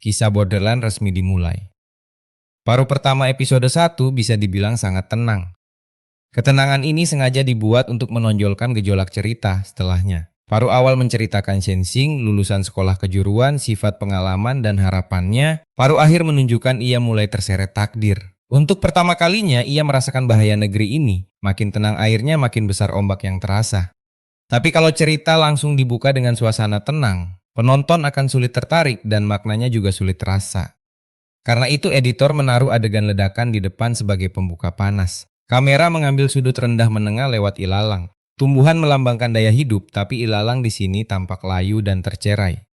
kisah Borderland resmi dimulai. Paruh pertama episode 1 bisa dibilang sangat tenang. Ketenangan ini sengaja dibuat untuk menonjolkan gejolak cerita setelahnya. Paruh awal menceritakan Shenzing, lulusan sekolah kejuruan, sifat pengalaman dan harapannya. Paruh akhir menunjukkan ia mulai terseret takdir. Untuk pertama kalinya ia merasakan bahaya negeri ini. Makin tenang airnya, makin besar ombak yang terasa. Tapi kalau cerita langsung dibuka dengan suasana tenang, penonton akan sulit tertarik dan maknanya juga sulit terasa. Karena itu editor menaruh adegan ledakan di depan sebagai pembuka panas. Kamera mengambil sudut rendah menengah lewat ilalang. Tumbuhan melambangkan daya hidup, tapi ilalang di sini tampak layu dan tercerai.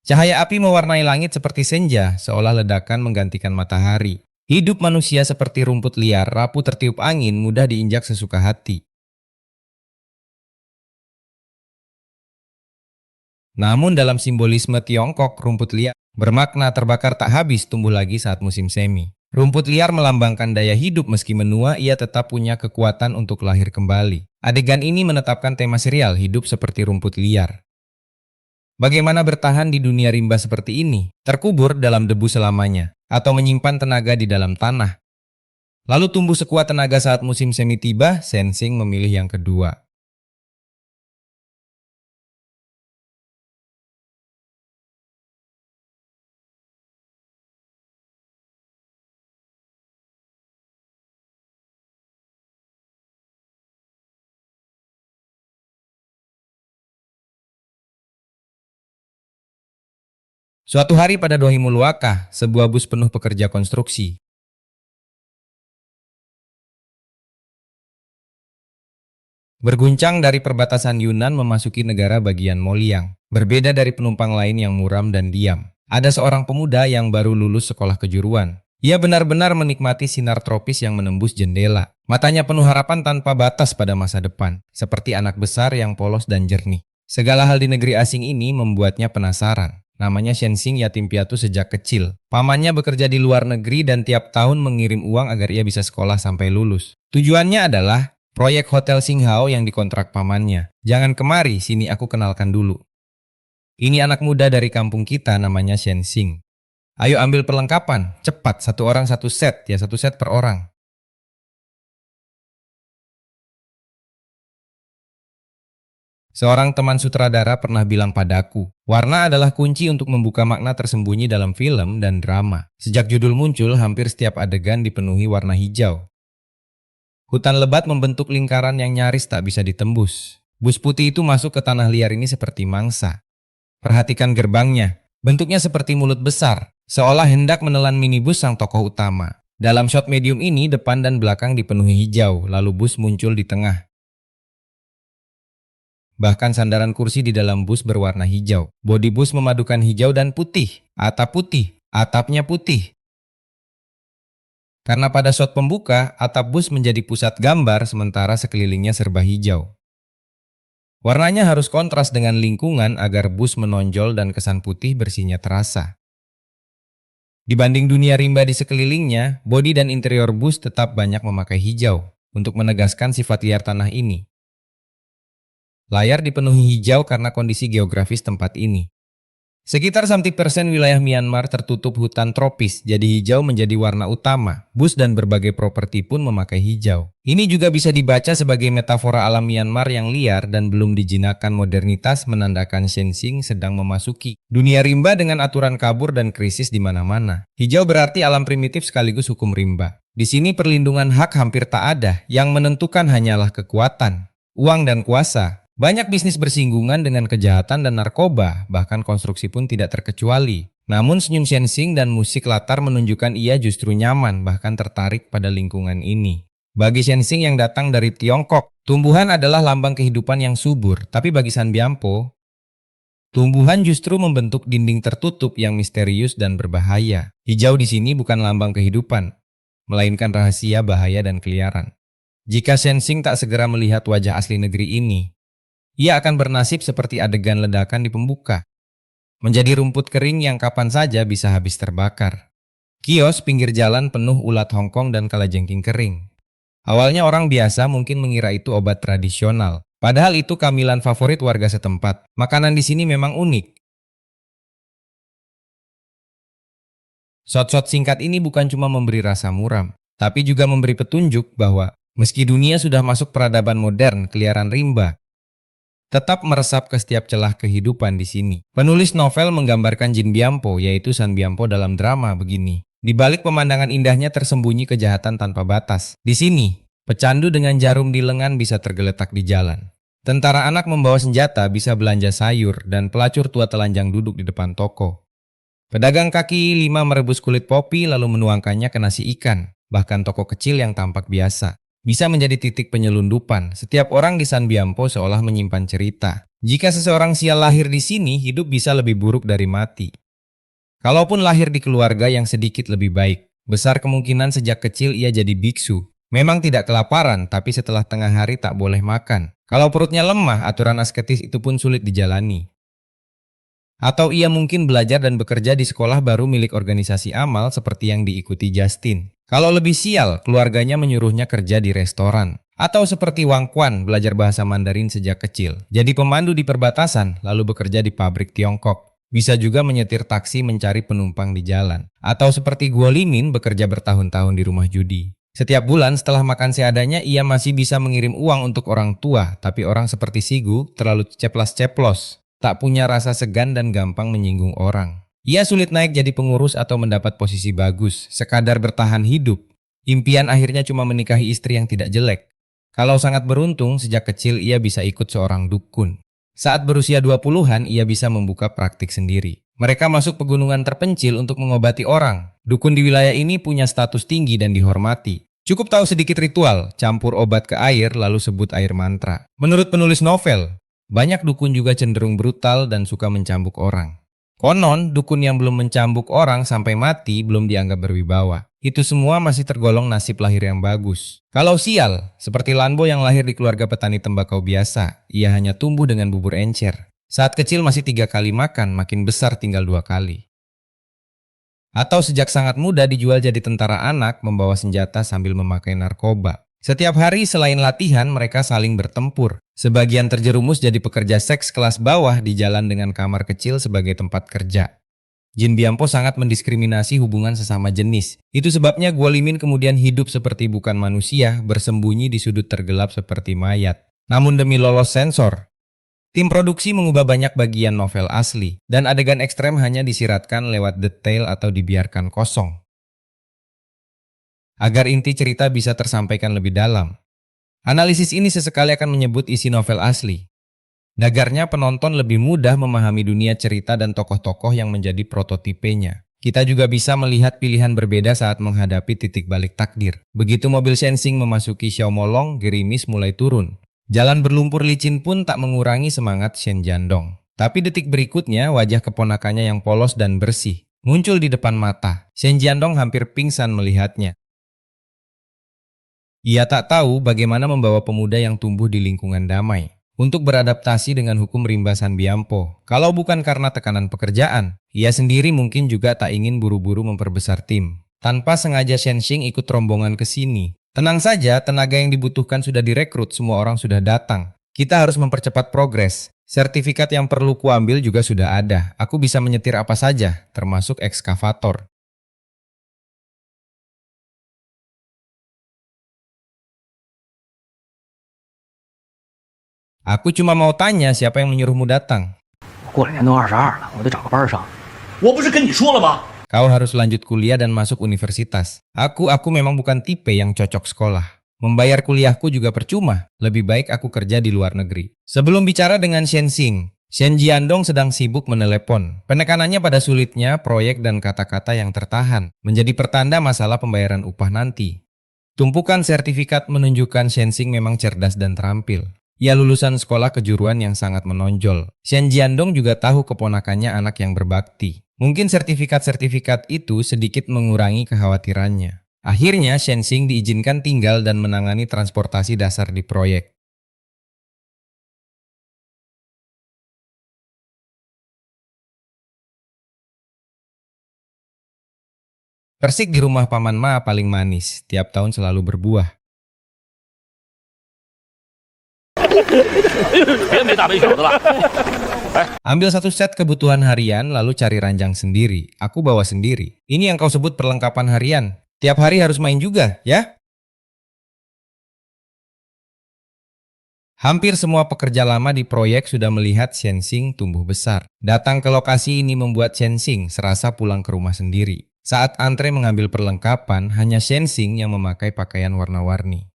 Cahaya api mewarnai langit seperti senja, seolah ledakan menggantikan matahari. Hidup manusia seperti rumput liar, rapuh tertiup angin, mudah diinjak sesuka hati. Namun dalam simbolisme Tiongkok, rumput liar bermakna terbakar tak habis, tumbuh lagi saat musim semi. Rumput liar melambangkan daya hidup, meski menua ia tetap punya kekuatan untuk lahir kembali. Adegan ini menetapkan tema serial hidup seperti rumput liar. Bagaimana bertahan di dunia rimba seperti ini? Terkubur dalam debu selamanya, atau menyimpan tenaga di dalam tanah? Lalu tumbuh sekuat tenaga saat musim semi tiba, Shenzing memilih yang kedua. Suatu hari pada Dohimuluaka, sebuah bus penuh pekerja konstruksi berguncang dari perbatasan Yunan memasuki negara bagian Moliang. Berbeda dari penumpang lain yang muram dan diam. Ada seorang pemuda yang baru lulus sekolah kejuruan. Ia benar-benar menikmati sinar tropis yang menembus jendela. Matanya penuh harapan tanpa batas pada masa depan, seperti anak besar yang polos dan jernih. Segala hal di negeri asing ini membuatnya penasaran. Namanya Shenzing, yatim piatu sejak kecil. Pamannya bekerja di luar negeri dan tiap tahun mengirim uang agar ia bisa sekolah sampai lulus. Tujuannya adalah proyek Hotel Singhao yang dikontrak pamannya. Jangan kemari, sini aku kenalkan dulu. Ini anak muda dari kampung kita, namanya Shenzing. Ayo ambil perlengkapan, cepat, satu orang satu set, ya satu set per orang. Seorang teman sutradara pernah bilang padaku, warna adalah kunci untuk membuka makna tersembunyi dalam film dan drama. Sejak judul muncul, hampir setiap adegan dipenuhi warna hijau. Hutan lebat membentuk lingkaran yang nyaris tak bisa ditembus. Bus putih itu masuk ke tanah liar ini seperti mangsa. Perhatikan gerbangnya, bentuknya seperti mulut besar, seolah hendak menelan minibus sang tokoh utama. Dalam shot medium ini, depan dan belakang dipenuhi hijau, lalu bus muncul di tengah. Bahkan sandaran kursi di dalam bus berwarna hijau. Bodi bus memadukan hijau dan putih, atapnya putih. Karena pada shot pembuka, atap bus menjadi pusat gambar sementara sekelilingnya serba hijau. Warnanya harus kontras dengan lingkungan agar bus menonjol dan kesan putih bersihnya terasa. Dibanding dunia rimba di sekelilingnya, bodi dan interior bus tetap banyak memakai hijau untuk menegaskan sifat liar tanah ini. Layar dipenuhi hijau karena kondisi geografis tempat ini. Sekitar 90% wilayah Myanmar tertutup hutan tropis, jadi hijau menjadi warna utama. Bus dan berbagai properti pun memakai hijau. Ini juga bisa dibaca sebagai metafora alam Myanmar yang liar dan belum dijinakkan modernitas, menandakan Shenzing sedang memasuki dunia rimba dengan aturan kabur dan krisis di mana-mana. Hijau berarti alam primitif sekaligus hukum rimba. Di sini perlindungan hak hampir tak ada, yang menentukan hanyalah kekuatan, uang dan kuasa. Banyak bisnis bersinggungan dengan kejahatan dan narkoba, bahkan konstruksi pun tidak terkecuali. Namun senyum Shenzing dan musik latar menunjukkan ia justru nyaman, bahkan tertarik pada lingkungan ini. Bagi Shenzing yang datang dari Tiongkok, tumbuhan adalah lambang kehidupan yang subur. Tapi bagi San Biampo, tumbuhan justru membentuk dinding tertutup yang misterius dan berbahaya. Hijau di sini bukan lambang kehidupan, melainkan rahasia, bahaya, dan keliaran. Jika Shenzing tak segera melihat wajah asli negeri ini, ia akan bernasib seperti adegan ledakan di pembuka. Menjadi rumput kering yang kapan saja bisa habis terbakar. Kios pinggir jalan penuh ulat Hongkong dan kalajengking kering. Awalnya orang biasa mungkin mengira itu obat tradisional. Padahal itu camilan favorit warga setempat. Makanan di sini memang unik. Shot-shot singkat ini bukan cuma memberi rasa muram, tapi juga memberi petunjuk bahwa meski dunia sudah masuk peradaban modern, keliaran rimba tetap meresap ke setiap celah kehidupan di sini. Penulis novel menggambarkan Jin Byampo, yaitu San Byampo dalam drama begini. Di balik pemandangan indahnya tersembunyi kejahatan tanpa batas. Di sini, pecandu dengan jarum di lengan bisa tergeletak di jalan. Tentara anak membawa senjata bisa belanja sayur, dan pelacur tua telanjang duduk di depan toko. Pedagang kaki lima merebus kulit popi lalu menuangkannya ke nasi ikan. Bahkan toko kecil yang tampak biasa bisa menjadi titik penyelundupan. Setiap orang di San Byampo seolah menyimpan cerita. Jika seseorang sial lahir di sini, hidup bisa lebih buruk dari mati. Kalaupun lahir di keluarga yang sedikit lebih baik, besar kemungkinan sejak kecil ia jadi biksu. Memang tidak kelaparan, tapi setelah tengah hari tak boleh makan. Kalau perutnya lemah, aturan asketis itu pun sulit dijalani. Atau ia mungkin belajar dan bekerja di sekolah baru milik organisasi amal seperti yang diikuti Justin. Kalau lebih sial, keluarganya menyuruhnya kerja di restoran. Atau seperti Wang Quan, belajar bahasa Mandarin sejak kecil. Jadi pemandu di perbatasan, lalu bekerja di pabrik Tiongkok. Bisa juga menyetir taksi mencari penumpang di jalan. Atau seperti Guo Limin, bekerja bertahun-tahun di rumah judi. Setiap bulan setelah makan seadanya, ia masih bisa mengirim uang untuk orang tua. Tapi orang seperti Sigu terlalu ceplas-ceplos. Tak punya rasa segan dan gampang menyinggung orang. Ia sulit naik jadi pengurus atau mendapat posisi bagus, sekadar bertahan hidup. Impian akhirnya cuma menikahi istri yang tidak jelek. Kalau sangat beruntung, sejak kecil ia bisa ikut seorang dukun. Saat berusia 20-an, ia bisa membuka praktik sendiri. Mereka masuk pegunungan terpencil untuk mengobati orang. Dukun di wilayah ini punya status tinggi dan dihormati. Cukup tahu sedikit ritual, campur obat ke air lalu sebut air mantra. Menurut penulis novel, banyak dukun juga cenderung brutal dan suka mencambuk orang. Konon, dukun yang belum mencambuk orang sampai mati belum dianggap berwibawa. Itu semua masih tergolong nasib lahir yang bagus. Kalau sial, seperti Lanbo yang lahir di keluarga petani tembakau biasa, ia hanya tumbuh dengan bubur encer. Saat kecil masih 3 kali makan, makin besar tinggal 2 kali. Atau sejak sangat muda dijual jadi tentara anak membawa senjata sambil memakai narkoba. Setiap hari selain latihan, mereka saling bertempur. Sebagian terjerumus jadi pekerja seks kelas bawah di jalan dengan kamar kecil sebagai tempat kerja. Jin Byampo sangat mendiskriminasi hubungan sesama jenis. Itu sebabnya Guo Limin kemudian hidup seperti bukan manusia, bersembunyi di sudut tergelap seperti mayat. Namun demi lolos sensor, tim produksi mengubah banyak bagian novel asli, dan adegan ekstrem hanya disiratkan lewat detail atau dibiarkan kosong. Agar inti cerita bisa tersampaikan lebih dalam. Analisis ini sesekali akan menyebut isi novel asli. Agarnya penonton lebih mudah memahami dunia cerita dan tokoh-tokoh yang menjadi prototipenya. Kita juga bisa melihat pilihan berbeda saat menghadapi titik balik takdir. Begitu mobil Shenzing memasuki Xiaomolong, gerimis mulai turun. Jalan berlumpur licin pun tak mengurangi semangat Shen Jiandong. Tapi detik berikutnya wajah keponakannya yang polos dan bersih muncul di depan mata. Shen Jiandong hampir pingsan melihatnya. Ia tak tahu bagaimana membawa pemuda yang tumbuh di lingkungan damai untuk beradaptasi dengan hukum rimba San Byampo. Kalau bukan karena tekanan pekerjaan, ia sendiri mungkin juga tak ingin buru-buru memperbesar tim. Tanpa sengaja Shenzing ikut rombongan ke sini. Tenang saja, tenaga yang dibutuhkan sudah direkrut, semua orang sudah datang. Kita harus mempercepat progres. Sertifikat yang perlu kuambil juga sudah ada. Aku bisa menyetir apa saja, termasuk ekskavator. Aku cuma mau tanya siapa yang menyuruhmu datang. 过2年都22了，我得找个班上。我不是跟你说了吗？ Kau harus lanjut kuliah dan masuk universitas. Aku memang bukan tipe yang cocok sekolah. Membayar kuliahku juga percuma. Lebih baik aku kerja di luar negeri. Sebelum bicara dengan Shenzing, Shen Jiandong sedang sibuk menelepon. Penekanannya pada sulitnya proyek dan kata-kata yang tertahan menjadi pertanda masalah pembayaran upah nanti. Tumpukan sertifikat menunjukkan Shenzing memang cerdas dan terampil. Ia lulusan sekolah kejuruan yang sangat menonjol. Shen Jiandong juga tahu keponakannya anak yang berbakti. Mungkin sertifikat-sertifikat itu sedikit mengurangi kekhawatirannya. Akhirnya Shenzing diizinkan tinggal dan menangani transportasi dasar di proyek. Persik di rumah Paman Ma paling manis, tiap tahun selalu berbuah. 别没大没小的了。Ambil satu set kebutuhan harian lalu cari ranjang sendiri. Aku bawa sendiri. Ini yang kau sebut perlengkapan harian. Tiap hari harus main juga, ya? Hampir semua pekerja lama di proyek sudah melihat Shenzing tumbuh besar. Datang ke lokasi ini membuat Shenzing serasa pulang ke rumah sendiri. Saat antre mengambil perlengkapan, hanya Shenzing yang memakai pakaian warna-warni.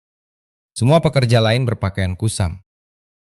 Semua pekerja lain berpakaian kusam.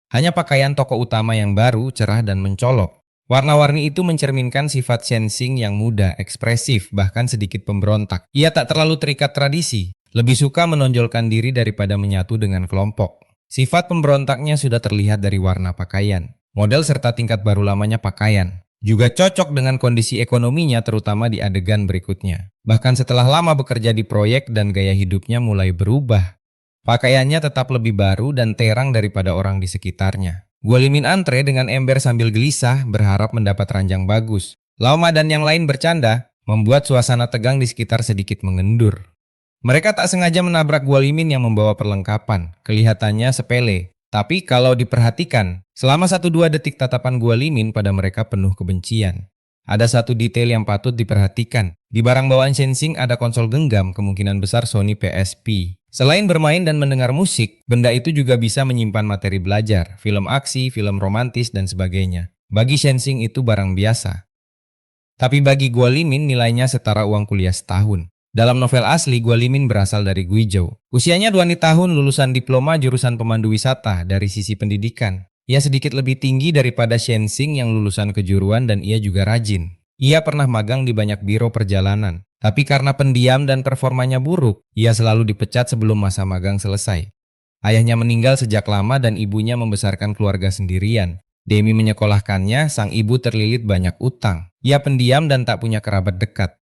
Hanya pakaian tokoh utama yang baru, cerah dan mencolok. Warna-warni itu mencerminkan sifat Shenzing yang muda, ekspresif, bahkan sedikit pemberontak. Ia tak terlalu terikat tradisi, lebih suka menonjolkan diri daripada menyatu dengan kelompok. Sifat pemberontaknya sudah terlihat dari warna pakaian, model serta tingkat baru lamanya pakaian. Juga cocok dengan kondisi ekonominya terutama di adegan berikutnya. Bahkan setelah lama bekerja di proyek dan gaya hidupnya mulai berubah. Pakaiannya tetap lebih baru dan terang daripada orang di sekitarnya. Guolimin antre dengan ember sambil gelisah berharap mendapat ranjang bagus. Laoma dan yang lain bercanda, membuat suasana tegang di sekitar sedikit mengendur. Mereka tak sengaja menabrak Guolimin yang membawa perlengkapan. Kelihatannya sepele. Tapi kalau diperhatikan, selama 1-2 detik tatapan Guolimin pada mereka penuh kebencian. Ada satu detail yang patut diperhatikan. Di barang bawaan Shenzing ada konsol genggam, kemungkinan besar Sony PSP. Selain bermain dan mendengar musik, benda itu juga bisa menyimpan materi belajar, film aksi, film romantis, dan sebagainya. Bagi Shenzing itu barang biasa. Tapi bagi Guolimin nilainya setara uang kuliah setahun. Dalam novel asli, Guolimin berasal dari Guizhou. Usianya 20 tahun, lulusan diploma jurusan pemandu wisata dari sisi pendidikan. Ia sedikit lebih tinggi daripada Shenzing yang lulusan kejuruan dan ia juga rajin. Ia pernah magang di banyak biro perjalanan. Tapi karena pendiam dan performanya buruk, ia selalu dipecat sebelum masa magang selesai. Ayahnya meninggal sejak lama dan ibunya membesarkan keluarga sendirian. Demi menyekolahkannya, sang ibu terlilit banyak utang. Ia pendiam dan tak punya kerabat dekat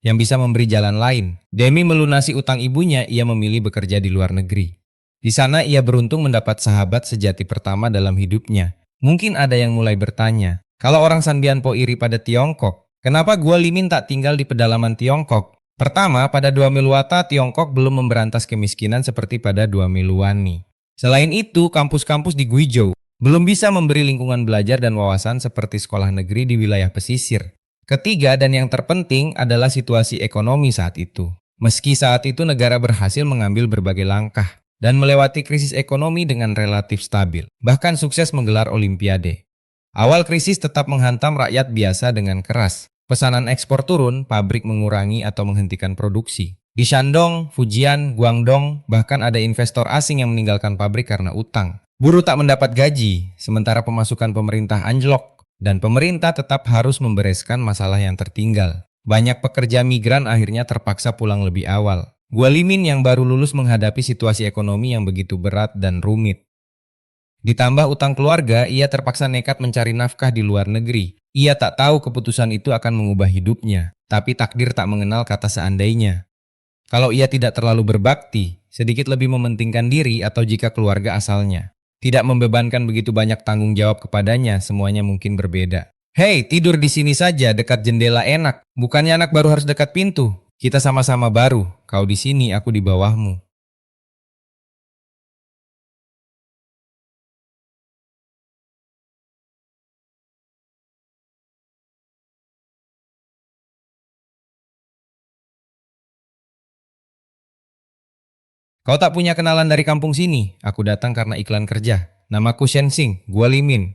yang bisa memberi jalan lain. Demi melunasi utang ibunya, ia memilih bekerja di luar negeri. Di sana ia beruntung mendapat sahabat sejati pertama dalam hidupnya. Mungkin ada yang mulai bertanya, kalau orang Sanbianpo iri pada Tiongkok, kenapa Guolimin tak tinggal di pedalaman Tiongkok? Pertama, pada Dua Meluata, Tiongkok belum memberantas kemiskinan seperti pada Dua Meluani. Selain itu, kampus-kampus di Guizhou belum bisa memberi lingkungan belajar dan wawasan seperti sekolah negeri di wilayah pesisir. Ketiga dan yang terpenting adalah situasi ekonomi saat itu. Meski saat itu negara berhasil mengambil berbagai langkah dan melewati krisis ekonomi dengan relatif stabil, bahkan sukses menggelar Olimpiade. Awal krisis tetap menghantam rakyat biasa dengan keras. Pesanan ekspor turun, pabrik mengurangi atau menghentikan produksi. Di Shandong, Fujian, Guangdong, bahkan ada investor asing yang meninggalkan pabrik karena utang. Buruh tak mendapat gaji, sementara pemasukan pemerintah anjlok. Dan pemerintah tetap harus membereskan masalah yang tertinggal. Banyak pekerja migran akhirnya terpaksa pulang lebih awal. Guolimin yang baru lulus menghadapi situasi ekonomi yang begitu berat dan rumit. Ditambah utang keluarga, ia terpaksa nekat mencari nafkah di luar negeri. Ia tak tahu keputusan itu akan mengubah hidupnya, tapi takdir tak mengenal kata seandainya. Kalau ia tidak terlalu berbakti, sedikit lebih mementingkan diri atau jika keluarga asalnya tidak membebankan begitu banyak tanggung jawab kepadanya, semuanya mungkin berbeda. Hei, tidur di sini saja, dekat jendela enak. Bukannya anak baru harus dekat pintu. Kita sama-sama baru. Kau di sini, aku di bawahmu. Kau tak punya kenalan dari kampung sini. Aku datang karena iklan kerja. Namaku Shenzing, Guolimin.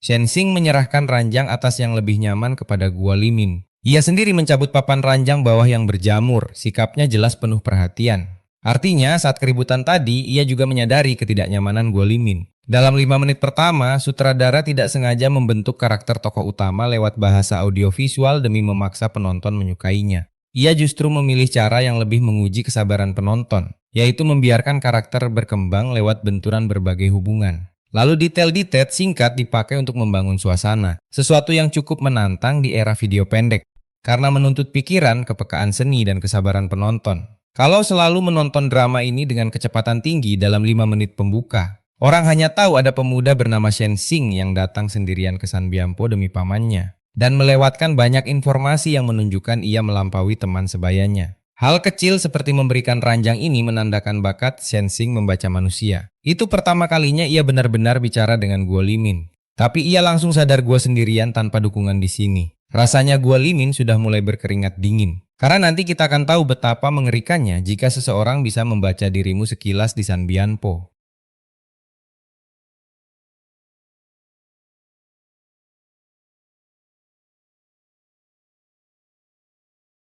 Shenzing menyerahkan ranjang atas yang lebih nyaman kepada Guolimin. Ia sendiri mencabut papan ranjang bawah yang berjamur. Sikapnya jelas penuh perhatian. Artinya, saat keributan tadi, ia juga menyadari ketidaknyamanan Guolimin. Dalam 5 menit pertama, sutradara tidak sengaja membentuk karakter tokoh utama lewat bahasa audiovisual demi memaksa penonton menyukainya. Ia justru memilih cara yang lebih menguji kesabaran penonton, yaitu membiarkan karakter berkembang lewat benturan berbagai hubungan. Lalu detail-detail singkat dipakai untuk membangun suasana, sesuatu yang cukup menantang di era video pendek, karena menuntut pikiran, kepekaan seni, dan kesabaran penonton. Kalau selalu menonton drama ini dengan kecepatan tinggi dalam 5 menit pembuka, orang hanya tahu ada pemuda bernama Shenzing yang datang sendirian ke Sanbianpo demi pamannya dan melewatkan banyak informasi yang menunjukkan ia melampaui teman sebayanya. Hal kecil seperti memberikan ranjang ini menandakan bakat Shenzing membaca manusia. Itu pertama kalinya ia benar-benar bicara dengan Guo Limin. Tapi ia langsung sadar Guo sendirian tanpa dukungan di sini. Rasanya Guo Limin sudah mulai berkeringat dingin. Karena nanti kita akan tahu betapa mengerikannya jika seseorang bisa membaca dirimu sekilas di San Bianpo.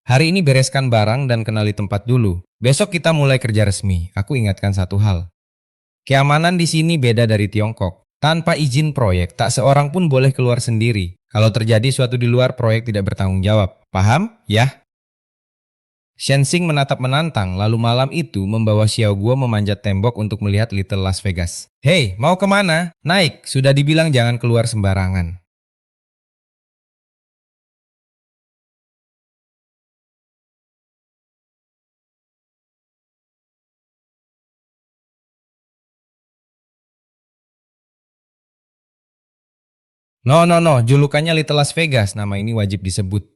Hari ini bereskan barang dan kenali tempat dulu. Besok kita mulai kerja resmi. Aku ingatkan satu hal. Keamanan di sini beda dari Tiongkok. Tanpa izin proyek, tak seorang pun boleh keluar sendiri. Kalau terjadi suatu di luar, proyek tidak bertanggung jawab. Paham? Ya? Shenzing menatap menantang, lalu malam itu membawa Xiao Guo memanjat tembok untuk melihat Little Las Vegas. Hei, mau kemana? Naik, sudah dibilang jangan keluar sembarangan. No, no, no, julukannya Little Las Vegas, nama ini wajib disebut.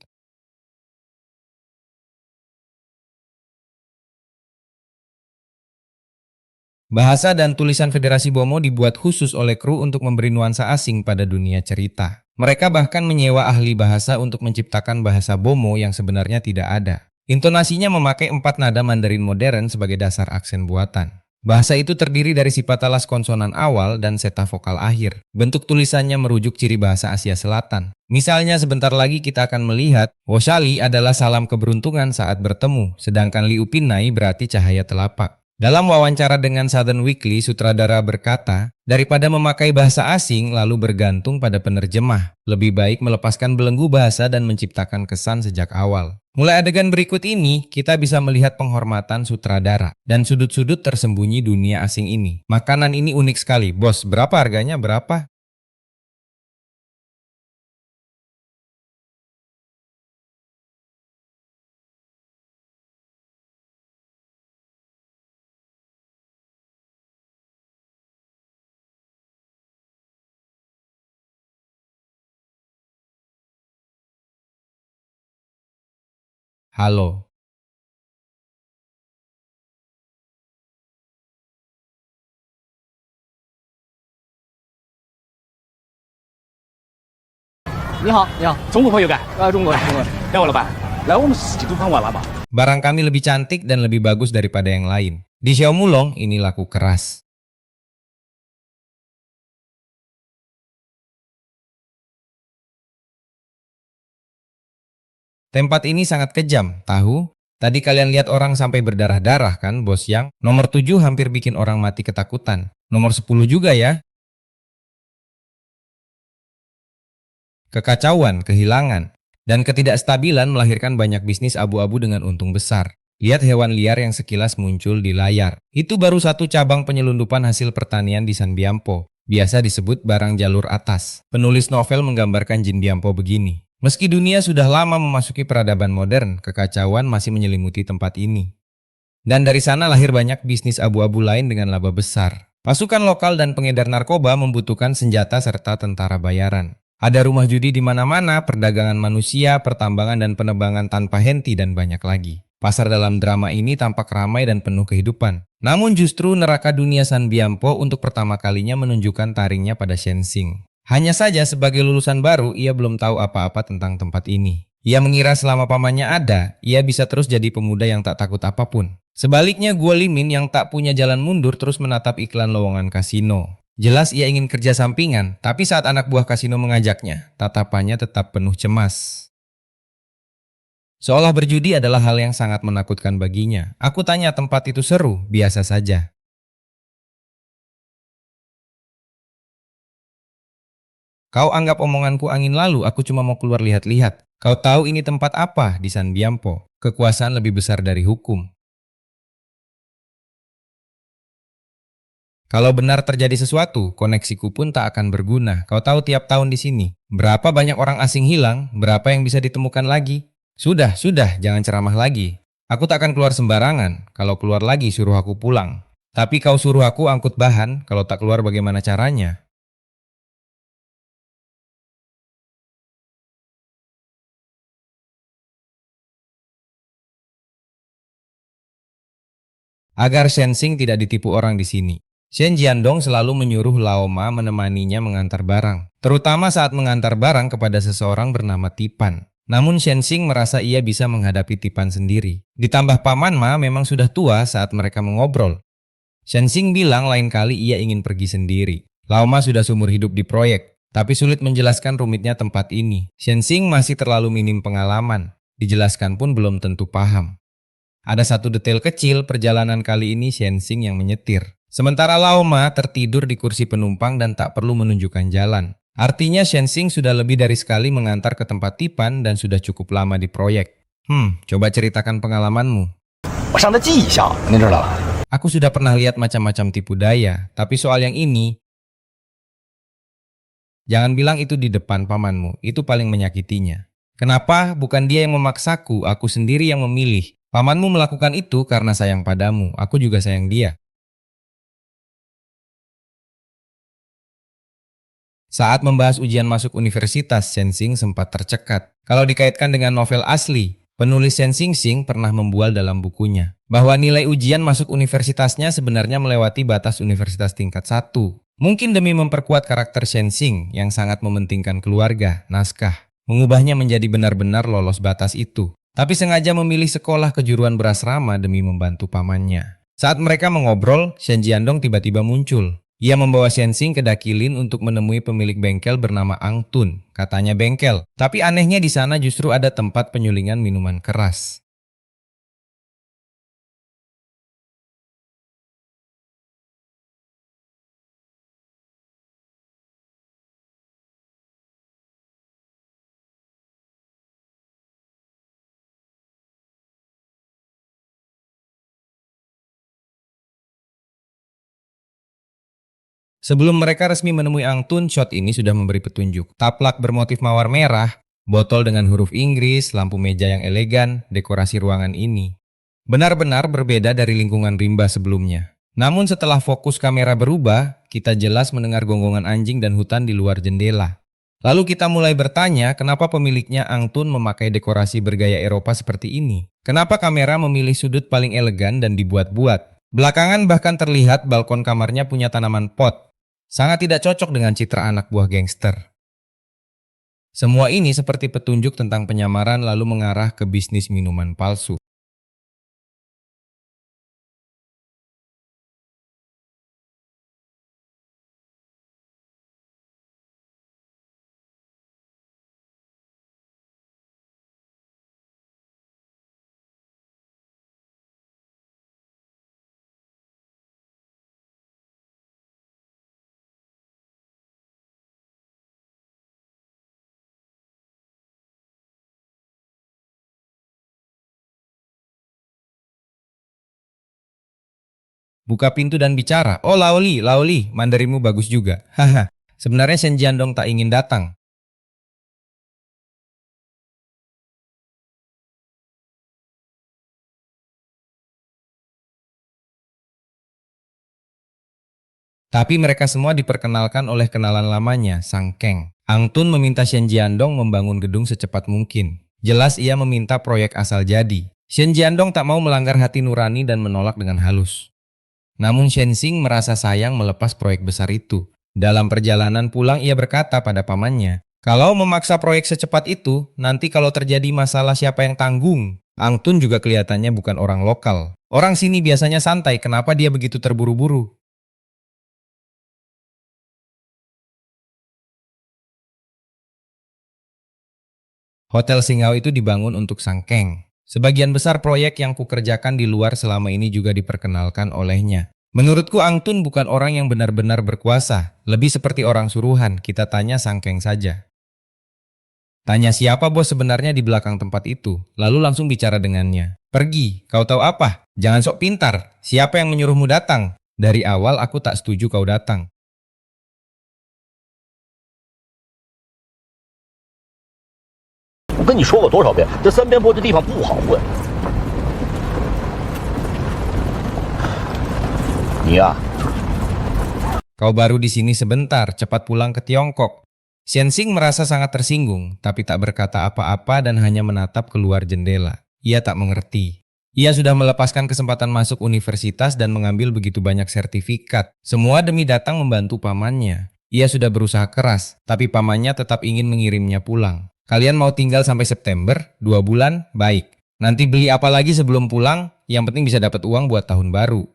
Bahasa dan tulisan Federasi Bomo dibuat khusus oleh kru untuk memberi nuansa asing pada dunia cerita. Mereka bahkan menyewa ahli bahasa untuk menciptakan bahasa Bomo yang sebenarnya tidak ada. Intonasinya memakai 4 nada Mandarin modern sebagai dasar aksen buatan. Bahasa itu terdiri dari sifat alas konsonan awal dan seta vokal akhir. Bentuk tulisannya merujuk ciri bahasa Asia Selatan. Misalnya sebentar lagi kita akan melihat Woshali adalah salam keberuntungan saat bertemu, sedangkan Liu Pinai berarti cahaya telapak. Dalam wawancara dengan Southern Weekly, sutradara berkata, daripada memakai bahasa asing lalu bergantung pada penerjemah, lebih baik melepaskan belenggu bahasa dan menciptakan kesan sejak awal. Mulai adegan berikut ini, kita bisa melihat penghormatan sutradara dan sudut-sudut tersembunyi dunia asing ini. Makanan ini unik sekali. Bos, berapa harganya? Berapa? Halo. 你好，你好，中国朋友干？中国，中国。两位老板，来我们四季都看完了吧？ Barang kami lebih cantik dan lebih bagus daripada yang lain. Di Xiaomulong, ini laku keras. Tempat ini sangat kejam, tahu? Tadi kalian lihat orang sampai berdarah-darah kan, bos yang? Nomor 7 hampir bikin orang mati ketakutan. Nomor 10 juga ya. Kekacauan, kehilangan, dan ketidakstabilan melahirkan banyak bisnis abu-abu dengan untung besar. Lihat hewan liar yang sekilas muncul di layar. Itu baru satu cabang penyelundupan hasil pertanian di San Biampo. Biasa disebut barang jalur atas. Penulis novel menggambarkan Jin Biampo begini. Meski dunia sudah lama memasuki peradaban modern, kekacauan masih menyelimuti tempat ini. Dan dari sana lahir banyak bisnis abu-abu lain dengan laba besar. Pasukan lokal dan pengedar narkoba membutuhkan senjata serta tentara bayaran. Ada rumah judi di mana-mana, perdagangan manusia, pertambangan dan penebangan tanpa henti dan banyak lagi. Pasar dalam drama ini tampak ramai dan penuh kehidupan. Namun justru neraka dunia San Biampo untuk pertama kalinya menunjukkan taringnya pada Shenzing. Hanya saja sebagai lulusan baru, ia belum tahu apa-apa tentang tempat ini. Ia mengira selama pamannya ada, ia bisa terus jadi pemuda yang tak takut apapun. Sebaliknya Guo Limin yang tak punya jalan mundur terus menatap iklan lowongan kasino. Jelas ia ingin kerja sampingan, tapi saat anak buah kasino mengajaknya, tatapannya tetap penuh cemas. Seolah berjudi adalah hal yang sangat menakutkan baginya. Aku tanya tempat itu seru, biasa saja. Kau anggap omonganku angin lalu, aku cuma mau keluar lihat-lihat. Kau tahu ini tempat apa di San Biampo? Kekuasaan lebih besar dari hukum. Kalau benar terjadi sesuatu, koneksiku pun tak akan berguna. Kau tahu tiap tahun di sini, berapa banyak orang asing hilang, berapa yang bisa ditemukan lagi? Sudah, jangan ceramah lagi. Aku tak akan keluar sembarangan. Kalau keluar lagi, suruh aku pulang. Tapi kau suruh aku angkut bahan, kalau tak keluar bagaimana caranya? agar Shenzing tidak ditipu orang di sini. Shen Jiandong selalu menyuruh Lao Ma menemaninya mengantar barang, terutama saat mengantar barang kepada seseorang bernama Tipan. Namun Shenzing merasa ia bisa menghadapi Tipan sendiri. Ditambah Paman Ma memang sudah tua saat mereka mengobrol. Shenzing bilang lain kali ia ingin pergi sendiri. Lao Ma sudah seumur hidup di proyek, tapi sulit menjelaskan rumitnya tempat ini. Shenzing masih terlalu minim pengalaman, dijelaskan pun belum tentu paham. Ada satu detail kecil, perjalanan kali ini Shenzing yang menyetir. Sementara Lao Ma tertidur di kursi penumpang dan tak perlu menunjukkan jalan. Artinya Shenzing sudah lebih dari sekali mengantar ke tempat Tipan dan sudah cukup lama di proyek. Coba ceritakan pengalamanmu. 我上的记一下，您知道吧？ Aku sudah pernah lihat macam-macam tipu daya, tapi soal yang ini, jangan bilang itu di depan pamanmu, itu paling menyakitinya. Kenapa? Bukan dia yang memaksaku, aku sendiri yang memilih. Pamanmu melakukan itu karena sayang padamu, aku juga sayang dia. Saat membahas ujian masuk universitas, Shenzing sempat tercekat. Kalau dikaitkan dengan novel asli, penulis Shen Xingxing pernah membual dalam bukunya bahwa nilai ujian masuk universitasnya sebenarnya melewati batas universitas tingkat 1. Mungkin demi memperkuat karakter Shenzing yang sangat mementingkan keluarga, naskah, mengubahnya menjadi benar-benar lolos batas itu. Tapi sengaja memilih sekolah kejuruan berasrama demi membantu pamannya. Saat mereka mengobrol, Shen Jiandong tiba-tiba muncul. Ia membawa Shenzing ke Dakilin untuk menemui pemilik bengkel bernama Ang Tun. Katanya bengkel, tapi anehnya di sana justru ada tempat penyulingan minuman keras. Sebelum mereka resmi menemui Ang Tun, shot ini sudah memberi petunjuk. Taplak bermotif mawar merah, botol dengan huruf Inggris, lampu meja yang elegan, dekorasi ruangan ini. Benar-benar berbeda dari lingkungan rimba sebelumnya. Namun setelah fokus kamera berubah, kita jelas mendengar gonggongan anjing dan hutan di luar jendela. Lalu kita mulai bertanya kenapa pemiliknya Ang Tun memakai dekorasi bergaya Eropa seperti ini. Kenapa kamera memilih sudut paling elegan dan dibuat-buat. Belakangan bahkan terlihat balkon kamarnya punya tanaman pot. Sangat tidak cocok dengan citra anak buah gangster. Semua ini seperti petunjuk tentang penyamaran lalu mengarah ke bisnis minuman palsu. Buka pintu dan bicara, "Oh Laoli, Laoli, Mandarinmu bagus juga." Haha, sebenarnya Shen Jiandong tak ingin datang. Tapi mereka semua diperkenalkan oleh kenalan lamanya, Sang Keng. Ang Tun meminta Shen Jiandong membangun gedung secepat mungkin. Jelas ia meminta proyek asal jadi. Shen Jiandong tak mau melanggar hati nurani dan menolak dengan halus. Namun Shenzing merasa sayang melepas proyek besar itu. Dalam perjalanan pulang ia berkata pada pamannya, "Kalau memaksa proyek secepat itu, nanti kalau terjadi masalah siapa yang tanggung?" Ang Tun juga kelihatannya bukan orang lokal. Orang sini biasanya santai, kenapa dia begitu terburu-buru? Hotel Singau itu dibangun untuk Sang Keng. Sebagian besar proyek yang kukerjakan di luar selama ini juga diperkenalkan olehnya. Menurutku Ang Tun bukan orang yang benar-benar berkuasa, lebih seperti orang suruhan, kita tanya Sang Keng saja. Tanya siapa bos sebenarnya di belakang tempat itu, lalu langsung bicara dengannya. "Pergi, kau tahu apa? Jangan sok pintar, siapa yang menyuruhmu datang? Dari awal aku tak setuju kau datang."我跟你说过多少遍，这三边坡这地方不好混。你呀、 Kau baru di sini sebentar, cepat pulang ke Tiongkok. Shenzing merasa sangat tersinggung, tapi tak berkata apa-apa dan hanya menatap keluar jendela. Ia tak mengerti. Ia sudah melepaskan kesempatan masuk universitas dan mengambil begitu banyak sertifikat. Semua demi datang membantu pamannya. Ia sudah berusaha keras, tapi pamannya tetap ingin mengirimnya pulang. Kalian mau tinggal sampai September? 2 bulan? Baik. Nanti beli apa lagi sebelum pulang? Yang penting bisa dapat uang buat tahun baru.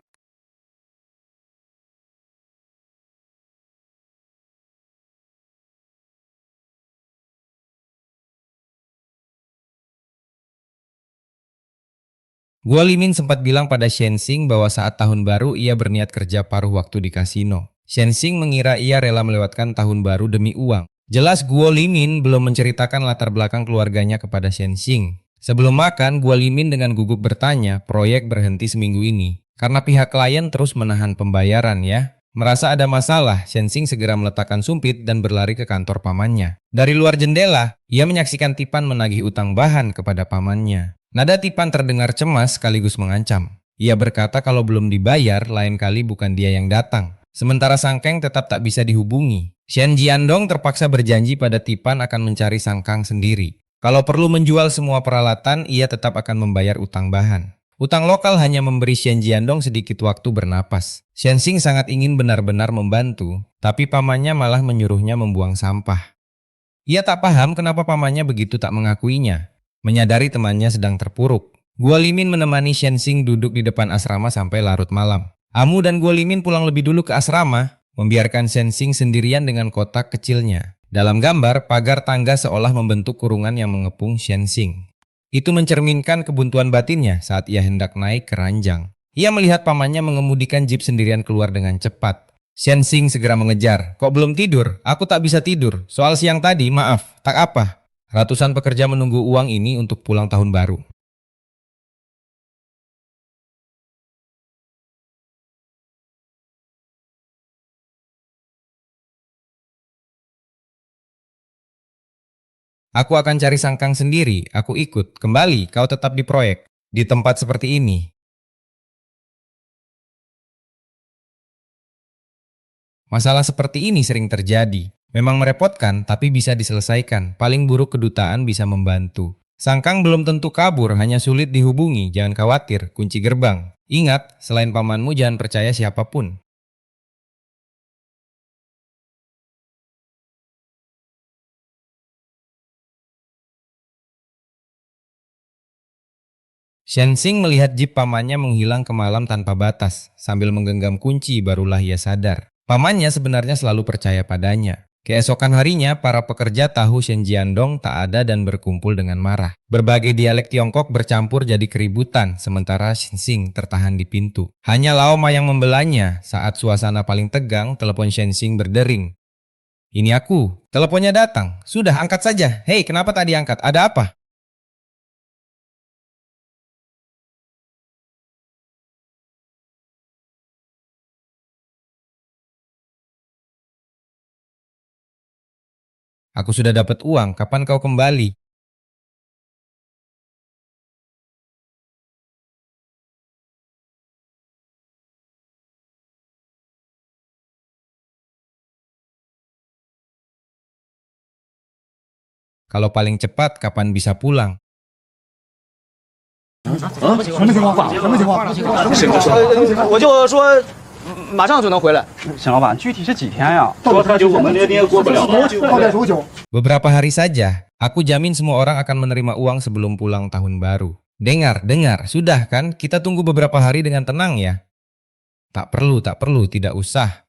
Guo Limin sempat bilang pada Shenzing bahwa saat tahun baru ia berniat kerja paruh waktu di kasino. Shenzing mengira ia rela melewatkan tahun baru demi uang. Jelas Guo Limin belum menceritakan latar belakang keluarganya kepada Shenzing. Sebelum makan, Guo Limin dengan gugup bertanya, proyek berhenti seminggu ini. Karena pihak klien terus menahan pembayaran ya. Merasa ada masalah, Shenzing segera meletakkan sumpit dan berlari ke kantor pamannya. Dari luar jendela, ia menyaksikan Tipan menagih utang bahan kepada pamannya. Nada Tipan terdengar cemas sekaligus mengancam. Ia berkata kalau belum dibayar, lain kali bukan dia yang datang. Sementara Sangkeng tetap tak bisa dihubungi. Shen Jiandong terpaksa berjanji pada Tipan akan mencari Sangkang sendiri. Kalau perlu menjual semua peralatan, ia tetap akan membayar utang bahan. Utang lokal hanya memberi Shen Jiandong sedikit waktu bernapas. Shenzing sangat ingin benar-benar membantu, tapi pamannya malah menyuruhnya membuang sampah. Ia tak paham kenapa pamannya begitu tak mengakuinya. Menyadari temannya sedang terpuruk, Guo Limin menemani Shenzing duduk di depan asrama sampai larut malam. Amu dan Guo Limin pulang lebih dulu ke asrama, membiarkan Shenzing sendirian dengan kotak kecilnya. Dalam gambar, pagar tangga seolah membentuk kurungan yang mengepung Shenzing. Itu mencerminkan kebuntuan batinnya saat ia hendak naik ke ranjang. Ia melihat pamannya mengemudikan jeep sendirian keluar dengan cepat. Shenzing segera mengejar. Kok belum tidur? Aku tak bisa tidur. Soal siang tadi, maaf, tak apa. Ratusan pekerja menunggu uang ini untuk pulang tahun baru. Aku akan cari Sangkang sendiri, aku ikut. Kembali, kau tetap di proyek. Di tempat seperti ini. Masalah seperti ini sering terjadi. Memang merepotkan, tapi bisa diselesaikan. Paling buruk kedutaan bisa membantu. Sangkang belum tentu kabur, hanya sulit dihubungi. Jangan khawatir, kunci gerbang. Ingat, selain pamanmu jangan percaya siapapun. Shenzing melihat jeep pamannya menghilang ke malam tanpa batas. Sambil menggenggam kunci, barulah ia sadar. Pamannya sebenarnya selalu percaya padanya. Keesokan harinya, para pekerja tahu Shen Jiandong tak ada dan berkumpul dengan marah. Berbagai dialek Tiongkok bercampur jadi keributan, sementara Shenzing tertahan di pintu. Hanya Lao Ma yang membelanya. Saat suasana paling tegang, telepon Shenzing berdering. Ini aku. Teleponnya datang. Sudah, angkat saja. Hei, kenapa tak diangkat? Ada apa? Aku sudah dapat uang, kapan kau kembali? Kalau paling cepat, kapan bisa pulang? 什么情况？什么情况？我就说马上就能回来。沈老板，具体是几天呀？说太久我们连过不了多久。大概多久？ Beberapa hari saja, aku jamin semua orang akan menerima uang sebelum pulang tahun baru. Dengar, sudah kan? Kita tunggu beberapa hari dengan tenang ya. Tak perlu, tidak usah.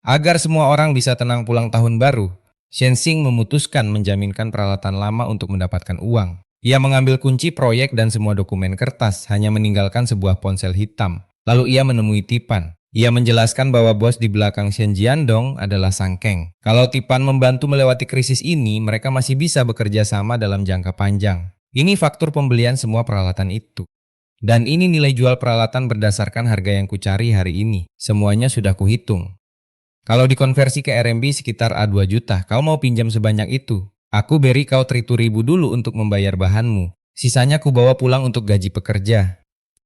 Agar semua orang bisa tenang pulang tahun baru, Shenzing memutuskan menjaminkan peralatan lama untuk mendapatkan uang. Ia mengambil kunci proyek dan semua dokumen kertas, hanya meninggalkan sebuah ponsel hitam. Lalu ia menemui Tipan. Ia menjelaskan bahwa bos di belakang Shen Jiandong adalah Sangkeng. Kalau Tipan membantu melewati krisis ini, mereka masih bisa bekerja sama dalam jangka panjang. Ini faktur pembelian semua peralatan itu. Dan ini nilai jual peralatan berdasarkan harga yang kucari hari ini. Semuanya sudah kuhitung. Kalau dikonversi ke RMB sekitar A2 juta, kau mau pinjam sebanyak itu? Aku beri kau 3.000 dulu untuk membayar bahanmu. Sisanya ku bawa pulang untuk gaji pekerja.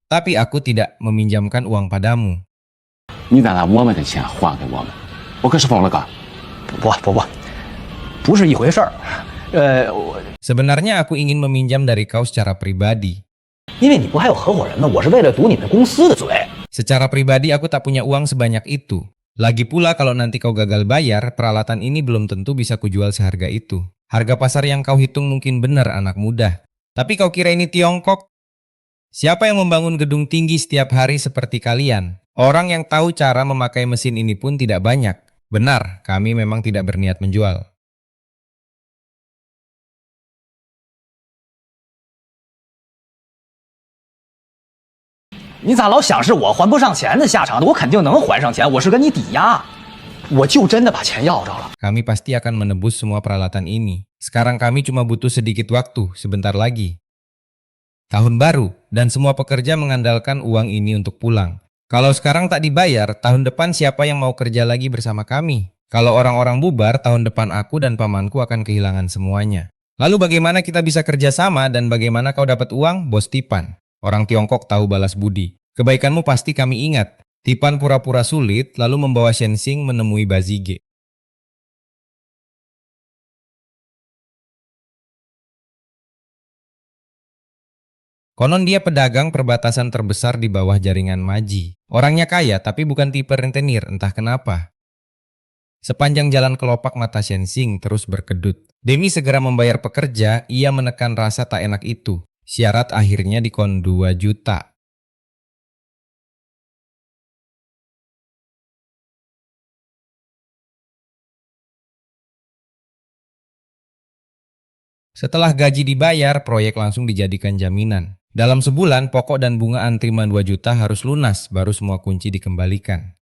Tapi aku tidak meminjamkan uang padamu. 你得把我们的钱还给我们，我可是疯了个。不是一回事儿。我 Sebenarnya aku ingin meminjam dari kau secara pribadi. 因为你不还有合伙人吗？我是为了堵你们公司的嘴。 Secara pribadi aku tak punya uang sebanyak itu. Lagi pula kalau nanti kau gagal bayar, peralatan ini belum tentu bisa kujual seharga itu. Harga pasar yang kau hitung mungkin benar anak muda. Tapi kau kira ini Tiongkok? Siapa yang membangun gedung tinggi setiap hari seperti kalian? Orang yang tahu cara memakai mesin ini pun tidak banyak. Benar, kami memang tidak berniat menjual. 你咋老想是我还不上钱的下场呢？我肯定能还上钱，我是跟你抵押，我就真的把钱要着了。 Kami pasti akan menebus semua peralatan ini. Sekarang kami cuma butuh sedikit waktu, sebentar lagi. Tahun baru, dan semua pekerja mengandalkan uang ini untuk pulang. Kalau sekarang tak dibayar, tahun depan siapa yang mau kerja lagi bersama kami? Kalau orang-orang bubar, tahun depan aku dan pamanku akan kehilangan semuanya. Lalu bagaimana kita bisa kerjasama dan bagaimana kau dapat uang, Bos Tipan? Orang Tiongkok tahu balas budi. Kebaikanmu pasti kami ingat. Tipan pura-pura sulit, lalu membawa Shenzing menemui Bazige. Konon dia pedagang perbatasan terbesar di bawah jaringan Maji. Orangnya kaya, tapi bukan tipe rentenir, entah kenapa. Sepanjang jalan kelopak mata Shenzing terus berkedut. Demi segera membayar pekerja, ia menekan rasa tak enak itu. Syarat akhirnya dikon 2 juta. Setelah gaji dibayar, proyek langsung dijadikan jaminan. Dalam sebulan, pokok dan bunga antriman 2 juta harus lunas, baru semua kunci dikembalikan.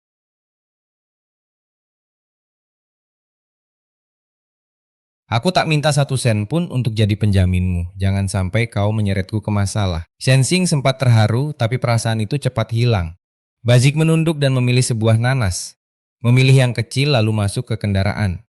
Aku tak minta 1 sen pun untuk jadi penjaminmu. Jangan sampai kau menyeretku ke masalah. Shenzing sempat terharu, tapi perasaan itu cepat hilang. Bazik menunduk dan memilih sebuah nanas. Memilih yang kecil lalu masuk ke kendaraan.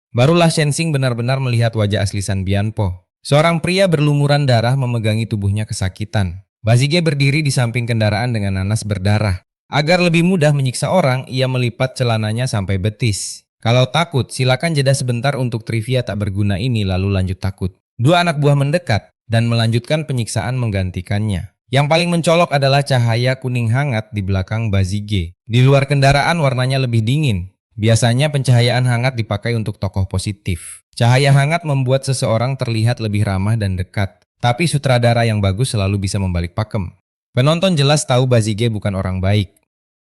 Barulah Shenzing benar-benar melihat wajah asli San Bianpo. Seorang pria berlumuran darah memegangi tubuhnya kesakitan. Bazige berdiri di samping kendaraan dengan nanas berdarah. Agar lebih mudah menyiksa orang, ia melipat celananya sampai betis. Kalau takut, silakan jeda sebentar untuk trivia tak berguna ini lalu lanjut takut. 2 anak buah mendekat dan melanjutkan penyiksaan menggantikannya. Yang paling mencolok adalah cahaya kuning hangat di belakang Bazige. Di luar kendaraan warnanya lebih dingin. Biasanya pencahayaan hangat dipakai untuk tokoh positif. Cahaya hangat membuat seseorang terlihat lebih ramah dan dekat. Tapi sutradara yang bagus selalu bisa membalik pakem. Penonton jelas tahu Bazige bukan orang baik.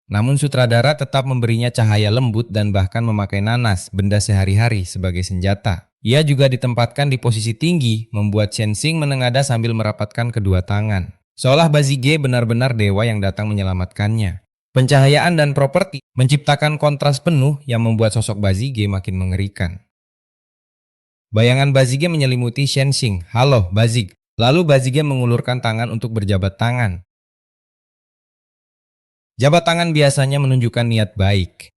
Namun sutradara tetap memberinya cahaya lembut dan bahkan memakai nanas, benda sehari-hari, sebagai senjata. Ia juga ditempatkan di posisi tinggi, membuat Shenzing menengadah sambil merapatkan kedua tangan. Seolah Bazige benar-benar dewa yang datang menyelamatkannya. Pencahayaan dan properti menciptakan kontras penuh yang membuat sosok Bazige makin mengerikan. Bayangan Bazige menyelimuti Shenzing. Halo, Bazig. Lalu Bazige mengulurkan tangan untuk berjabat tangan. Jabat tangan biasanya menunjukkan niat baik.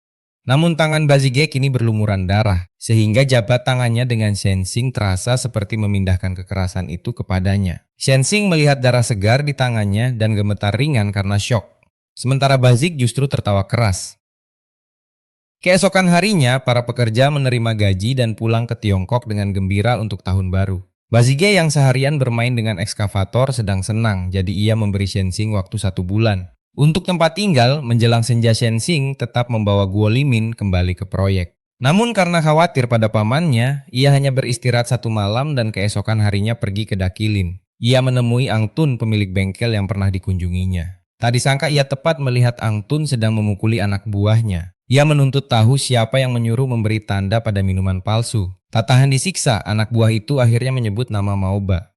Namun tangan Bazige kini berlumuran darah, sehingga jabat tangannya dengan Shenzing terasa seperti memindahkan kekerasan itu kepadanya. Shenzing melihat darah segar di tangannya dan gemetar ringan karena syok. Sementara Bazik justru tertawa keras. Keesokan harinya, para pekerja menerima gaji dan pulang ke Tiongkok dengan gembira untuk tahun baru. Bazige yang seharian bermain dengan ekskavator sedang senang, jadi ia memberi Shenzing waktu 1 bulan. Untuk tempat tinggal, menjelang senja Shenzing tetap membawa Guo Limin kembali ke proyek. Namun karena khawatir pada pamannya, ia hanya beristirahat 1 malam dan keesokan harinya pergi ke Dakilin. Ia menemui Ang Tun, pemilik bengkel yang pernah dikunjunginya. Tak disangka ia tepat melihat Ang Tun sedang memukuli anak buahnya. Ia menuntut tahu siapa yang menyuruh memberi tanda pada minuman palsu. Tak tahan disiksa, anak buah itu akhirnya menyebut nama Maoba.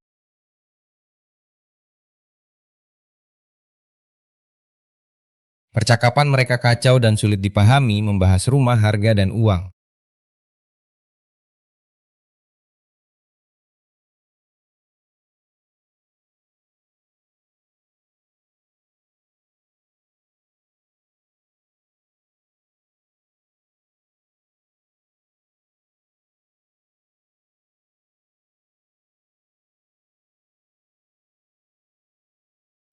Percakapan mereka kacau dan sulit dipahami, membahas rumah, harga, dan uang.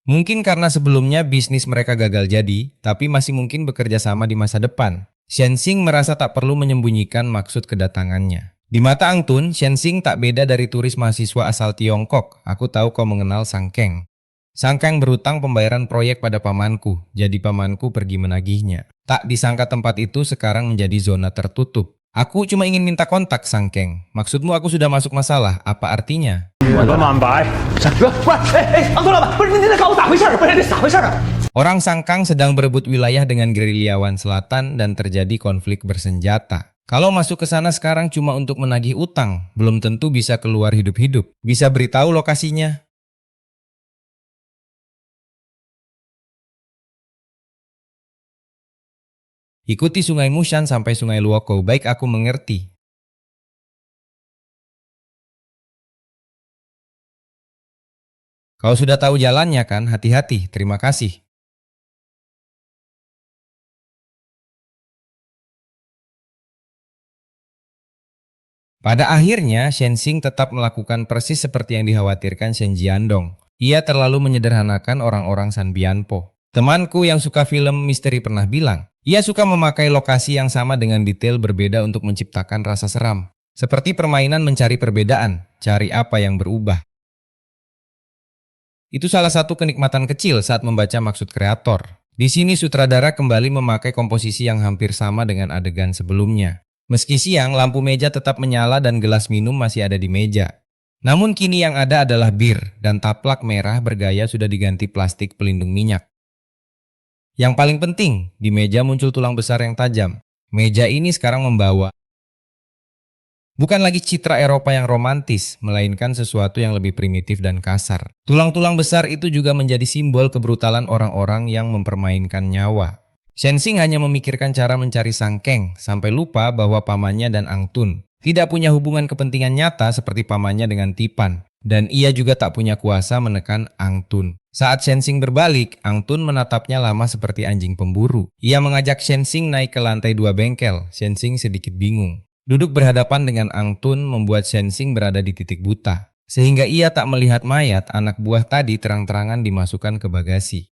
Mungkin karena sebelumnya bisnis mereka gagal jadi, tapi masih mungkin bekerja sama di masa depan. Shenzing merasa tak perlu menyembunyikan maksud kedatangannya. Di mata Ang Tun, Shenzing tak beda dari turis mahasiswa asal Tiongkok. Aku tahu kau mengenal Sang Keng. Sang Keng berutang pembayaran proyek pada pamanku, jadi pamanku pergi menagihnya. Tak disangka tempat itu sekarang menjadi zona tertutup. Aku cuma ingin minta kontak Sang Keng. Maksudmu aku sudah masuk masalah, apa artinya? 我的满白。昂头老板，不是您再告诉我咋回事儿？不是这咋回事儿啊？ Orang Sangkang sedang berebut wilayah dengan gerilyawan selatan dan terjadi konflik bersenjata. Kalau masuk ke sana sekarang cuma untuk menagih utang, belum tentu bisa keluar hidup-hidup. Bisa beritahu lokasinya? Ikuti sungai Mushan sampai sungai Luokou, baik aku mengerti. Kau sudah tahu jalannya kan? Hati-hati, terima kasih. Pada akhirnya, Shenzing tetap melakukan persis seperti yang dikhawatirkan Shen Jiandong. Ia terlalu menyederhanakan orang-orang Sanbianpo. Temanku yang suka film misteri pernah bilang, ia suka memakai lokasi yang sama dengan detail berbeda untuk menciptakan rasa seram. Seperti permainan mencari perbedaan, cari apa yang berubah. Itu salah satu kenikmatan kecil saat membaca maksud kreator. Di sini sutradara kembali memakai komposisi yang hampir sama dengan adegan sebelumnya. Meski siang, lampu meja tetap menyala dan gelas minum masih ada di meja. Namun kini yang ada adalah bir dan taplak merah bergaya sudah diganti plastik pelindung minyak. Yang paling penting, di meja muncul tulang besar yang tajam. Meja ini sekarang membawa bukan lagi citra Eropa yang romantis, melainkan sesuatu yang lebih primitif dan kasar. Tulang-tulang besar itu juga menjadi simbol kebrutalan orang-orang yang mempermainkan nyawa. Shenzing hanya memikirkan cara mencari Sang Keng, sampai lupa bahwa pamannya dan Ang Tun tidak punya hubungan kepentingan nyata seperti pamannya dengan Tipan. Dan ia juga tak punya kuasa menekan Ang Tun. Saat Shenzing berbalik, Ang Tun menatapnya lama seperti anjing pemburu. Ia mengajak Shenzing naik ke lantai 2 bengkel. Shenzing sedikit bingung. Duduk berhadapan dengan Ang Tun membuat Shenzing berada di titik buta. Sehingga ia tak melihat mayat anak buah tadi terang-terangan dimasukkan ke bagasi.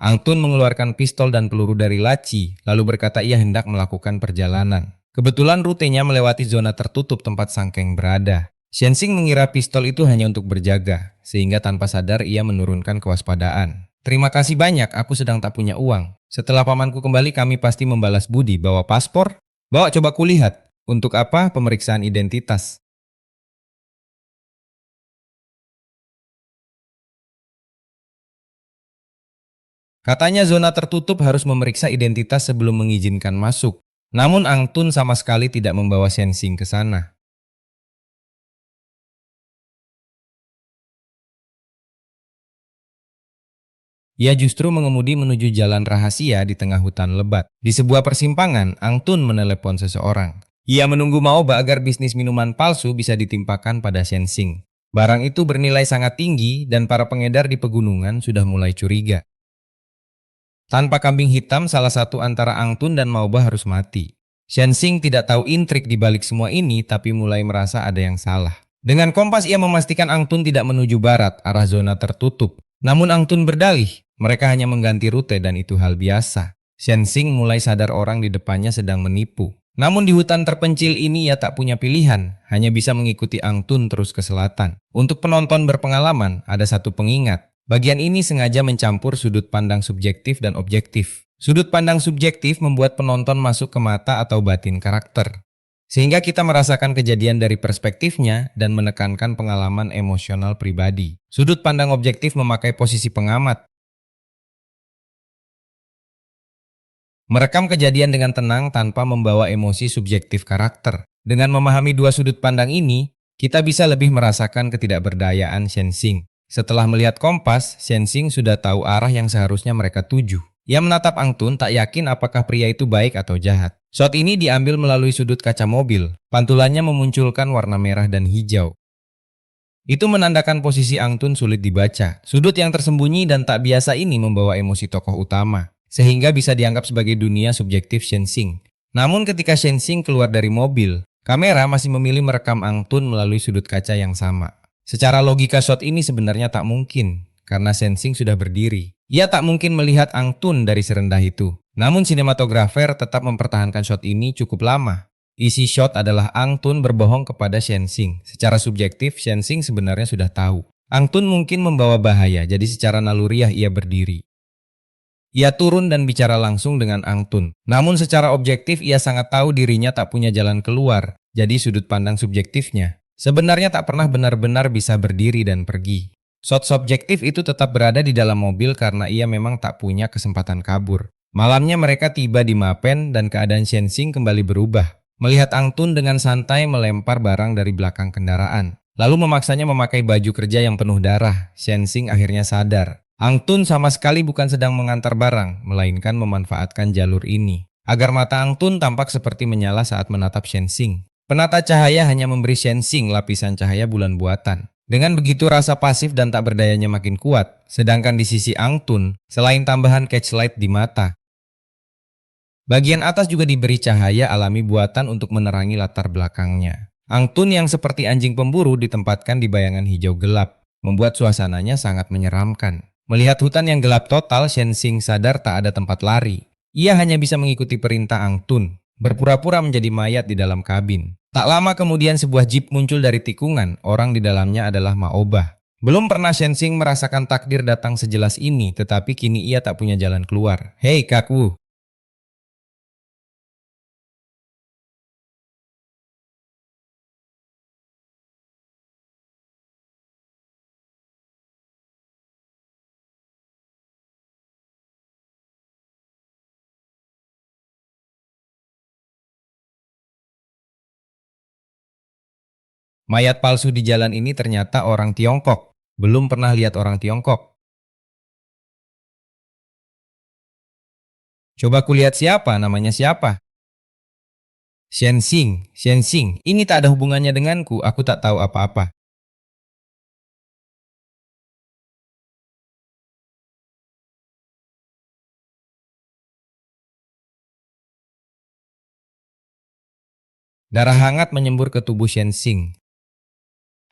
Ang Tun mengeluarkan pistol dan peluru dari laci, lalu berkata ia hendak melakukan perjalanan. Kebetulan rutenya melewati zona tertutup tempat Sang Keng berada. Shenzing mengira pistol itu hanya untuk berjaga, sehingga tanpa sadar ia menurunkan kewaspadaan. Terima kasih banyak, aku sedang tak punya uang. Setelah pamanku kembali kami pasti membalas budi. Bawa paspor? Bawa coba kulihat. Untuk apa? Pemeriksaan identitas. Katanya zona tertutup harus memeriksa identitas sebelum mengizinkan masuk. Namun Ang Tun sama sekali tidak membawa Shenzing ke sana. Ia justru mengemudi menuju jalan rahasia di tengah hutan lebat. Di sebuah persimpangan, Ang Tun menelepon seseorang. Ia menunggu Maoba agar bisnis minuman palsu bisa ditimpakan pada Shenzing. Barang itu bernilai sangat tinggi dan para pengedar di pegunungan sudah mulai curiga. Tanpa kambing hitam, salah satu antara Ang Tun dan Maoba harus mati. Shenzing tidak tahu intrik di balik semua ini, tapi mulai merasa ada yang salah. Dengan kompas ia memastikan Ang Tun tidak menuju barat, arah zona tertutup. Namun Ang Tun berdalih, mereka hanya mengganti rute dan itu hal biasa. Shenzing mulai sadar orang di depannya sedang menipu. Namun di hutan terpencil ini ia tak punya pilihan, hanya bisa mengikuti Ang Tun terus ke selatan. Untuk penonton berpengalaman, ada satu pengingat. Bagian ini sengaja mencampur sudut pandang subjektif dan objektif. Sudut pandang subjektif membuat penonton masuk ke mata atau batin karakter. Sehingga kita merasakan kejadian dari perspektifnya dan menekankan pengalaman emosional pribadi. Sudut pandang objektif memakai posisi pengamat. Merekam kejadian dengan tenang tanpa membawa emosi subjektif karakter. Dengan memahami dua sudut pandang ini, kita bisa lebih merasakan ketidakberdayaan Shenzing. Setelah melihat kompas, Shenzing sudah tahu arah yang seharusnya mereka tuju. Ia menatap Ang Tun tak yakin apakah pria itu baik atau jahat. Shot ini diambil melalui sudut kaca mobil. Pantulannya memunculkan warna merah dan hijau. Itu menandakan posisi Ang Tun sulit dibaca. Sudut yang tersembunyi dan tak biasa ini membawa emosi tokoh utama, sehingga bisa dianggap sebagai dunia subjektif Shenzing. Namun ketika Shenzing keluar dari mobil, kamera masih memilih merekam Ang Tun melalui sudut kaca yang sama. Secara logika shot ini sebenarnya tak mungkin, karena Sensing sudah berdiri. Ia tak mungkin melihat Ang Tun dari serendah itu. Namun sinematografer tetap mempertahankan shot ini cukup lama. Isi shot adalah Ang Tun berbohong kepada Sensing. Secara subjektif, Sensing sebenarnya sudah tahu. Ang Tun mungkin membawa bahaya, jadi secara naluriah ia berdiri. Ia turun dan bicara langsung dengan Ang Tun. Namun secara objektif ia sangat tahu dirinya tak punya jalan keluar, jadi sudut pandang subjektifnya sebenarnya tak pernah benar-benar bisa berdiri dan pergi. Shot subjektif itu tetap berada di dalam mobil karena ia memang tak punya kesempatan kabur. Malamnya mereka tiba di Mapen dan keadaan Sensing kembali berubah. Melihat Ang Tun dengan santai melempar barang dari belakang kendaraan, lalu memaksanya memakai baju kerja yang penuh darah, Sensing akhirnya sadar. Ang Tun sama sekali bukan sedang mengantar barang, melainkan memanfaatkan jalur ini. Agar mata Ang Tun tampak seperti menyala saat menatap Sensing. Penata cahaya hanya memberi Sensing lapisan cahaya bulan buatan. Dengan begitu rasa pasif dan tak berdayanya makin kuat, sedangkan di sisi Ang Tun, selain tambahan catchlight di mata, bagian atas juga diberi cahaya alami buatan untuk menerangi latar belakangnya. Ang Tun yang seperti anjing pemburu ditempatkan di bayangan hijau gelap, membuat suasananya sangat menyeramkan. Melihat hutan yang gelap total, Sensing sadar tak ada tempat lari. Ia hanya bisa mengikuti perintah Ang Tun, berpura-pura menjadi mayat di dalam kabin. Tak lama kemudian sebuah jeep muncul dari tikungan, orang di dalamnya adalah Ma Obah. Belum pernah Sensing merasakan takdir datang sejelas ini, tetapi kini ia tak punya jalan keluar. Hei Kak Wu. Mayat palsu di jalan ini ternyata orang Tiongkok. Belum pernah lihat orang Tiongkok. Coba kulihat siapa, namanya siapa? Sensing, Sensing, ini tak ada hubungannya denganku, aku tak tahu apa-apa. Darah hangat menyembur ke tubuh Sensing.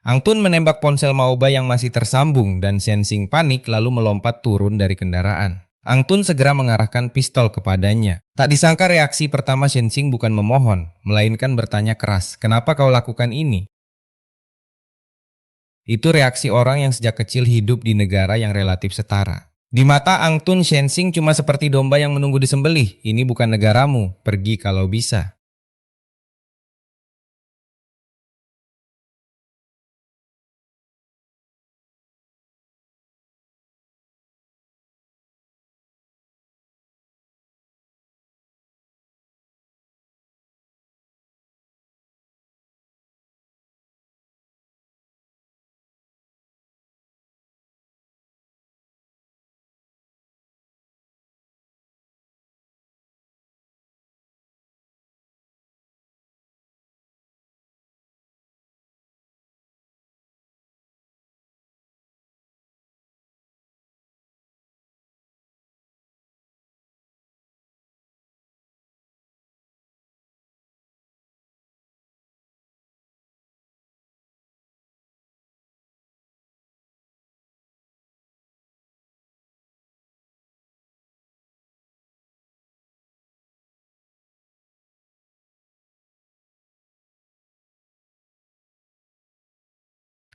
Ang Tun menembak ponsel Ma Obah yang masih tersambung dan Sensing panik lalu melompat turun dari kendaraan. Ang Tun segera mengarahkan pistol kepadanya. Tak disangka reaksi pertama Sensing bukan memohon, melainkan bertanya keras, "Kenapa kau lakukan ini?" Itu reaksi orang yang sejak kecil hidup di negara yang relatif setara. Di mata Ang Tun, Sensing cuma seperti domba yang menunggu disembelih. Ini bukan negaramu, pergi kalau bisa.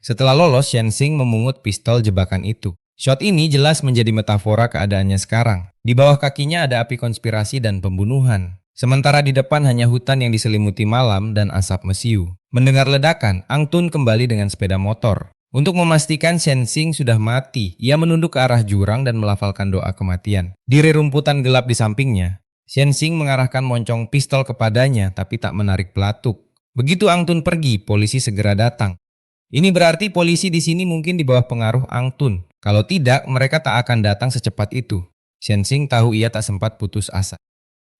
Setelah lolos, Sensing memungut pistol jebakan itu. Shot ini jelas menjadi metafora keadaannya sekarang. Di bawah kakinya ada api konspirasi dan pembunuhan. Sementara di depan hanya hutan yang diselimuti malam dan asap mesiu. Mendengar ledakan, Ang Tun kembali dengan sepeda motor. Untuk memastikan Sensing sudah mati, ia menunduk ke arah jurang dan melafalkan doa kematian. Di rerumputan gelap di sampingnya, Sensing mengarahkan moncong pistol kepadanya tapi tak menarik pelatuk. Begitu Ang Tun pergi, polisi segera datang. Ini berarti polisi di sini mungkin di bawah pengaruh Ang Tun. Kalau tidak, mereka tak akan datang secepat itu. Sensing tahu ia tak sempat putus asa.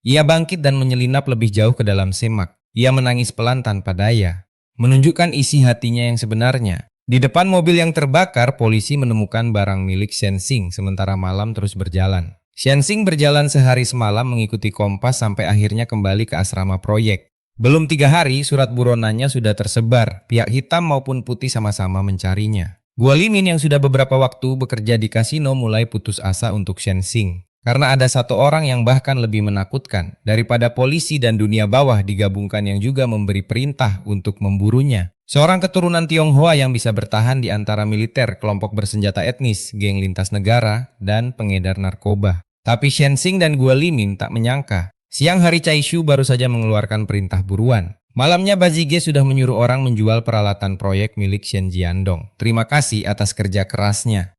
Ia bangkit dan menyelinap lebih jauh ke dalam semak. Ia menangis pelan tanpa daya, menunjukkan isi hatinya yang sebenarnya. Di depan mobil yang terbakar, polisi menemukan barang milik Sensing sementara malam terus berjalan. Sensing berjalan sehari semalam mengikuti kompas sampai akhirnya kembali ke asrama proyek. Belum 3 hari, surat buronannya sudah tersebar. Pihak hitam maupun putih sama-sama mencarinya. Guolimin yang sudah beberapa waktu bekerja di kasino mulai putus asa untuk Shenzing. Karena ada satu orang yang bahkan lebih menakutkan daripada polisi dan dunia bawah digabungkan yang juga memberi perintah untuk memburunya. Seorang keturunan Tionghoa yang bisa bertahan di antara militer, kelompok bersenjata etnis, geng lintas negara, dan pengedar narkoba. Tapi Shenzing dan Guolimin tak menyangka. Siang hari Cai Shu baru saja mengeluarkan perintah buruan. Malamnya Bazige sudah menyuruh orang menjual peralatan proyek milik Shen Jiandong. Terima kasih atas kerja kerasnya.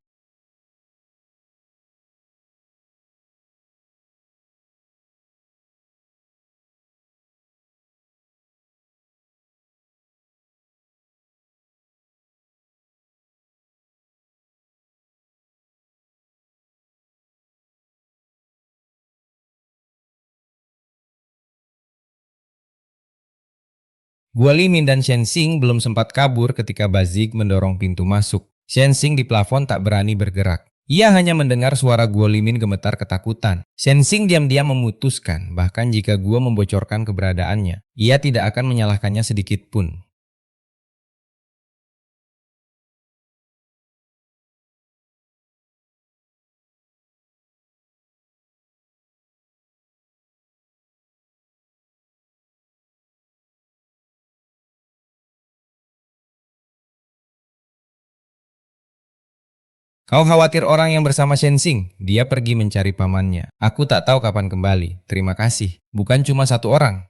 Guolimin dan Shenzing belum sempat kabur ketika Bazig mendorong pintu masuk. Shenzing di plafon tak berani bergerak. Ia hanya mendengar suara Guolimin gemetar ketakutan. Shenzing diam-diam memutuskan, bahkan jika Guo membocorkan keberadaannya, ia tidak akan menyalahkannya sedikit pun. Kau khawatir orang yang bersama Shenzing? Dia pergi mencari pamannya. Aku tak tahu kapan kembali. Terima kasih. Bukan cuma satu orang.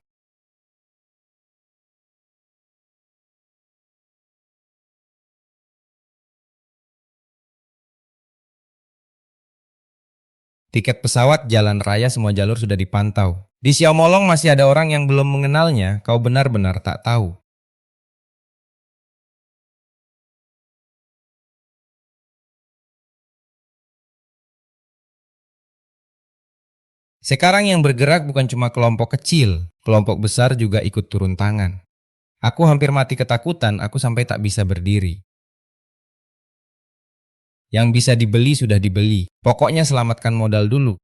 Tiket pesawat, jalan raya, semua jalur sudah dipantau. Di Xiaomolong masih ada orang yang belum mengenalnya. Kau benar-benar tak tahu. Sekarang yang bergerak bukan cuma kelompok kecil. Kelompok besar juga ikut turun tangan. Aku hampir mati ketakutan, aku sampai tak bisa berdiri. Yang bisa dibeli sudah dibeli. Pokoknya selamatkan modal dulu.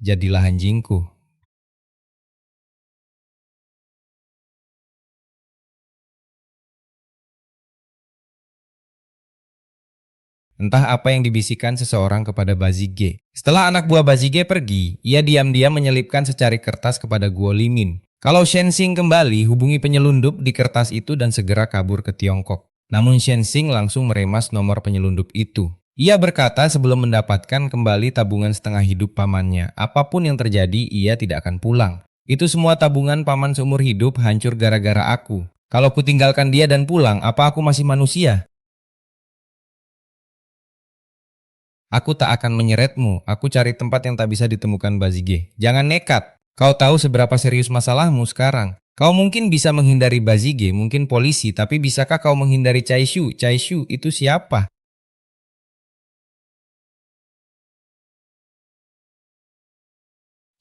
Jadilah anjingku. Entah apa yang dibisikkan seseorang kepada Bazige. Setelah anak buah Bazige pergi, ia diam-diam menyelipkan secari kertas kepada Guolimin. Kalau Shenzing kembali, hubungi penyelundup di kertas itu dan segera kabur ke Tiongkok. Namun Shenzing langsung meremas nomor penyelundup itu. Ia berkata sebelum mendapatkan kembali tabungan setengah hidup pamannya, apapun yang terjadi, ia tidak akan pulang. Itu semua tabungan paman seumur hidup hancur gara-gara aku. Kalau kutinggalkan dia dan pulang, apa aku masih manusia? Aku tak akan menyeretmu, aku cari tempat yang tak bisa ditemukan Bazige. Jangan nekat, kau tahu seberapa serius masalahmu sekarang. Kau mungkin bisa menghindari Bazige, mungkin polisi, tapi bisakah kau menghindari Cai Shu? Cai Shu itu siapa?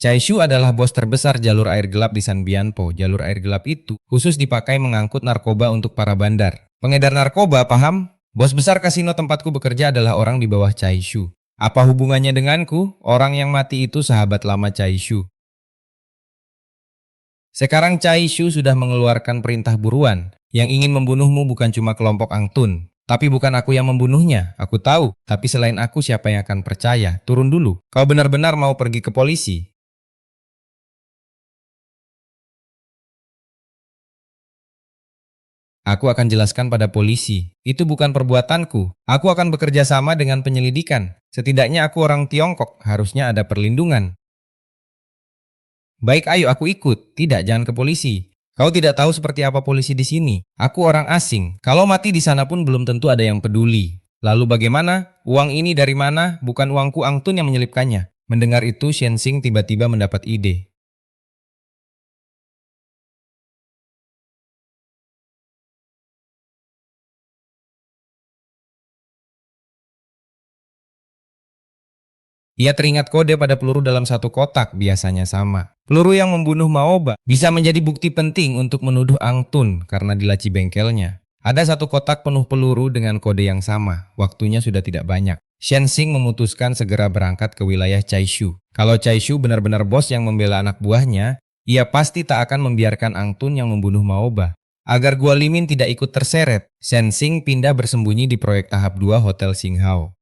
Cai Shu adalah bos terbesar jalur air gelap di San Bianpo. Jalur air gelap itu khusus dipakai mengangkut narkoba untuk para bandar. Pengedar narkoba, paham? Bos besar kasino tempatku bekerja adalah orang di bawah Cai Shu. Apa hubungannya denganku? Orang yang mati itu sahabat lama Cai Shu. Sekarang Cai Shu sudah mengeluarkan perintah buruan. Yang ingin membunuhmu bukan cuma kelompok Angtun. Tapi bukan aku yang membunuhnya. Aku tahu. Tapi selain aku siapa yang akan percaya? Turun dulu. Kau benar-benar mau pergi ke polisi? Aku akan jelaskan pada polisi. Itu bukan perbuatanku. Aku akan bekerja sama dengan penyelidikan. Setidaknya aku orang Tiongkok. Harusnya ada perlindungan. Baik, ayo aku ikut. Tidak, jangan ke polisi. Kau tidak tahu seperti apa polisi di sini. Aku orang asing. Kalau mati di sana pun belum tentu ada yang peduli. Lalu bagaimana? Uang ini dari mana? Bukan uangku Angtun yang menyelipkannya. Mendengar itu, Shenzing tiba-tiba mendapat ide. Ia teringat kode pada peluru dalam satu kotak biasanya sama. Peluru yang membunuh Maoba bisa menjadi bukti penting untuk menuduh Ang Tun karena di laci bengkelnya ada satu kotak penuh peluru dengan kode yang sama. Waktunya sudah tidak banyak. Shen Xing memutuskan segera berangkat ke wilayah Chaishu. Kalau Chaishu benar-benar bos yang membela anak buahnya, ia pasti tak akan membiarkan Ang Tun yang membunuh Maoba. Agar Guo Limin tidak ikut terseret, Shen Xing pindah bersembunyi di proyek tahap 2 Hotel Xinghao.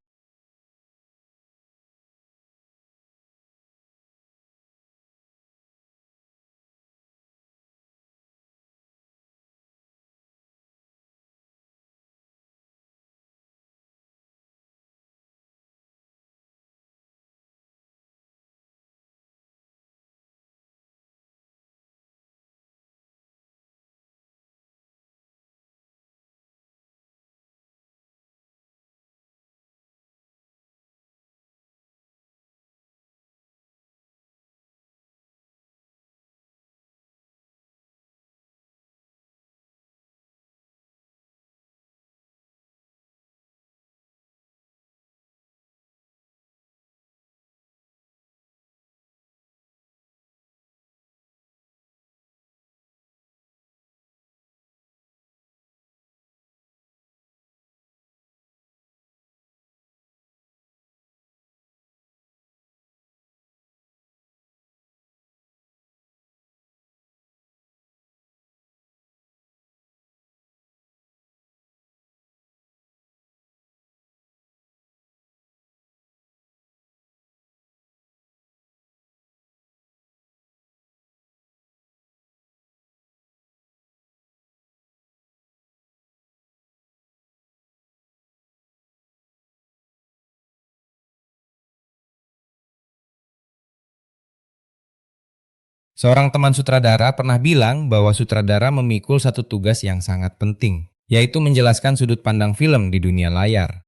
Seorang teman sutradara pernah bilang bahwa sutradara memikul satu tugas yang sangat penting, yaitu menjelaskan sudut pandang film di dunia layar.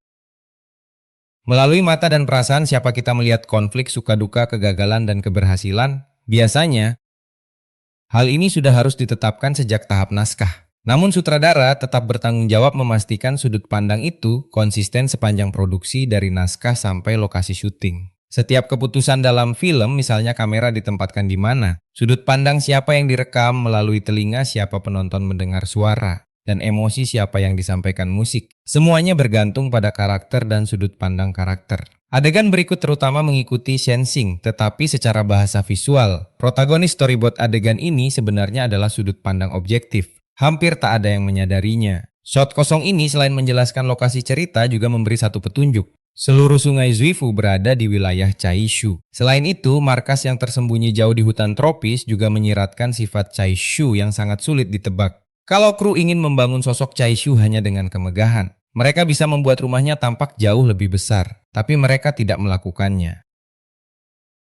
Melalui mata dan perasaan siapa kita melihat konflik, suka duka, kegagalan, dan keberhasilan, biasanya hal ini sudah harus ditetapkan sejak tahap naskah. Namun sutradara tetap bertanggung jawab memastikan sudut pandang itu konsisten sepanjang produksi dari naskah sampai lokasi syuting. Setiap keputusan dalam film, misalnya kamera ditempatkan di mana, sudut pandang siapa yang direkam, melalui telinga siapa penonton mendengar suara, dan emosi siapa yang disampaikan musik. Semuanya bergantung pada karakter dan sudut pandang karakter. Adegan berikut terutama mengikuti Shen Xing, tetapi secara bahasa visual, protagonis storyboard adegan ini sebenarnya adalah sudut pandang objektif. Hampir tak ada yang menyadarinya. Shot kosong ini selain menjelaskan lokasi cerita juga memberi satu petunjuk. Seluruh sungai Zuifu berada di wilayah Chaishu. Selain itu, markas yang tersembunyi jauh di hutan tropis juga menyiratkan sifat Chaishu yang sangat sulit ditebak. Kalau kru ingin membangun sosok Chaishu hanya dengan kemegahan, mereka bisa membuat rumahnya tampak jauh lebih besar, tapi mereka tidak melakukannya.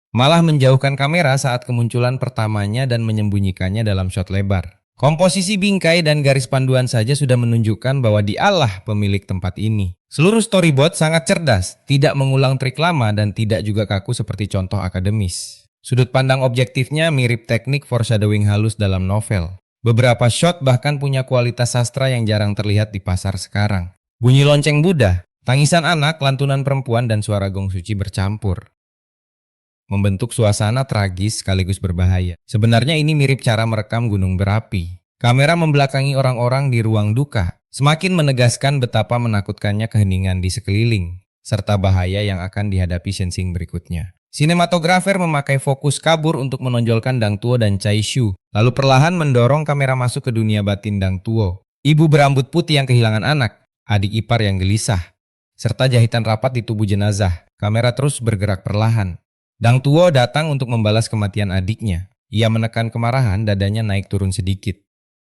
Malah menjauhkan kamera saat kemunculan pertamanya dan menyembunyikannya dalam shot lebar. Komposisi bingkai dan garis panduan saja sudah menunjukkan bahwa dialah pemilik tempat ini. Seluruh storyboard sangat cerdas, tidak mengulang trik lama dan tidak juga kaku seperti contoh akademis. Sudut pandang objektifnya mirip teknik foreshadowing halus dalam novel. Beberapa shot bahkan punya kualitas sastra yang jarang terlihat di pasar sekarang. Bunyi lonceng Buddha, tangisan anak, lantunan perempuan, dan suara gong suci bercampur. Membentuk suasana tragis sekaligus berbahaya. Sebenarnya ini mirip cara merekam gunung berapi. Kamera membelakangi orang-orang di ruang duka, semakin menegaskan betapa menakutkannya keheningan di sekeliling, serta bahaya yang akan dihadapi Shen Xing berikutnya. Sinematografer memakai fokus kabur untuk menonjolkan Dang Tuo dan Chaishu, lalu perlahan mendorong kamera masuk ke dunia batin Dang Tuo. Ibu berambut putih yang kehilangan anak, adik ipar yang gelisah, serta jahitan rapat di tubuh jenazah. Kamera terus bergerak perlahan. Dang Tuo datang untuk membalas kematian adiknya. Ia menekan kemarahan, dadanya naik turun sedikit.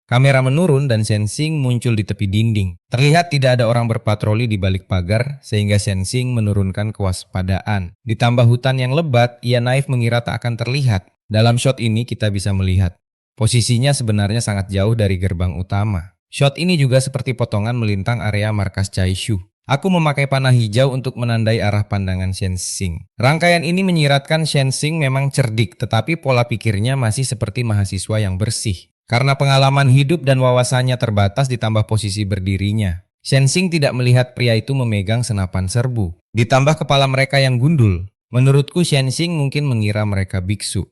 Kamera menurun dan Shen Xing muncul di tepi dinding. Terlihat tidak ada orang berpatroli di balik pagar, sehingga Shen Xing menurunkan kewaspadaan. Ditambah hutan yang lebat, ia naif mengira tak akan terlihat. Dalam shot ini kita bisa melihat, posisinya sebenarnya sangat jauh dari gerbang utama. Shot ini juga seperti potongan melintang area markas Chaishu. Aku memakai panah hijau untuk menandai arah pandangan Shen Xing. Rangkaian ini menyiratkan Shen Xing memang cerdik, tetapi pola pikirnya masih seperti mahasiswa yang bersih. Karena pengalaman hidup dan wawasannya terbatas ditambah posisi berdirinya, Shen Xing tidak melihat pria itu memegang senapan serbu. Ditambah kepala mereka yang gundul, Menurutku Shenzing mungkin mengira mereka biksu.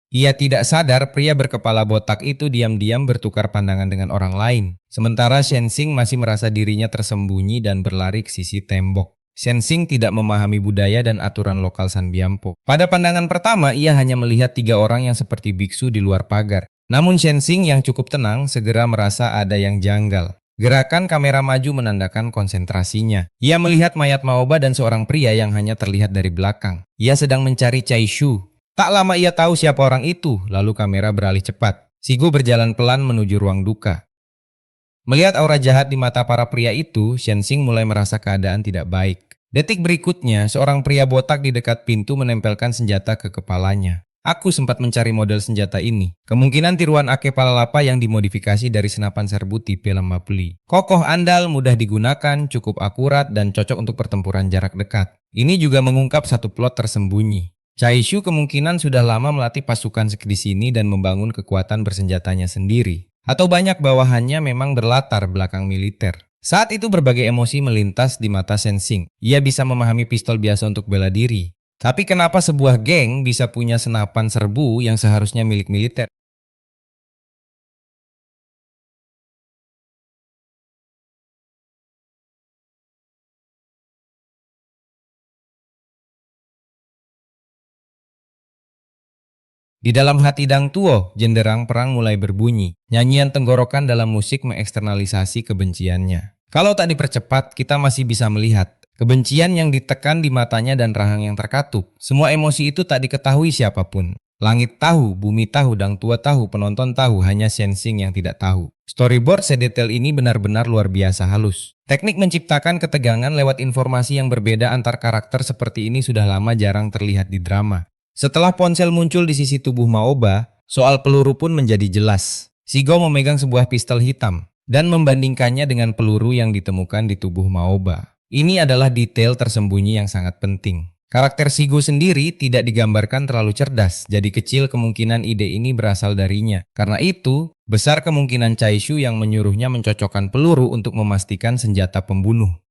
Ia tidak sadar pria berkepala botak itu diam-diam bertukar pandangan dengan orang lain. Sementara Shenzing masih merasa dirinya tersembunyi dan berlari ke sisi tembok. Shenzing tidak memahami budaya dan aturan lokal Sanbiampo. Pada pandangan pertama, ia hanya melihat 3 orang yang seperti biksu di luar pagar. Namun Shenzing yang cukup tenang segera merasa ada yang janggal. Gerakan kamera maju menandakan konsentrasinya. Ia melihat mayat Maoba dan seorang pria yang hanya terlihat dari belakang. Ia sedang mencari Chai Shu. Tak lama ia tahu siapa orang itu, lalu kamera beralih cepat. Shigo berjalan pelan menuju ruang duka. Melihat aura jahat di mata para pria itu, Shenzing mulai merasa keadaan tidak baik. Detik berikutnya, seorang pria botak di dekat pintu menempelkan senjata ke kepalanya. Aku sempat mencari model senjata ini. Kemungkinan tiruan Ake Palalapa yang dimodifikasi dari senapan serbu tipe Lemapuli. Kokoh, andal, mudah digunakan, cukup akurat, dan cocok untuk pertempuran jarak dekat. Ini juga mengungkap satu plot tersembunyi. Chai Shu kemungkinan sudah lama melatih pasukan di sini dan membangun kekuatan bersenjatanya sendiri. Atau banyak bawahannya memang berlatar belakang militer. Saat itu berbagai emosi melintas di mata Shenzing. Ia bisa memahami pistol biasa untuk bela diri. Tapi kenapa sebuah geng bisa punya senapan serbu yang seharusnya milik militer? Di dalam hati Dang Tuo, jenderang perang mulai berbunyi. Nyanyian tenggorokan dalam musik mengeksternalisasi kebenciannya. Kalau tak dipercepat, kita masih bisa melihat kebencian yang ditekan di matanya dan rahang yang terkatup. Semua emosi itu tak diketahui siapapun. Langit tahu, bumi tahu, Dang Tuo tahu, penonton tahu, hanya Shenzing yang tidak tahu. Storyboard sedetail ini benar-benar luar biasa halus. Teknik menciptakan ketegangan lewat informasi yang berbeda antar karakter seperti ini sudah lama jarang terlihat di drama. Setelah ponsel muncul di sisi tubuh Maoba, soal peluru pun menjadi jelas. Shigo memegang sebuah pistol hitam dan membandingkannya dengan peluru yang ditemukan di tubuh Maoba. Ini adalah detail tersembunyi yang sangat penting. Karakter Shigo sendiri tidak digambarkan terlalu cerdas, jadi kecil kemungkinan ide ini berasal darinya. Karena itu, besar kemungkinan Chai Shu yang menyuruhnya mencocokkan peluru untuk memastikan senjata pembunuh.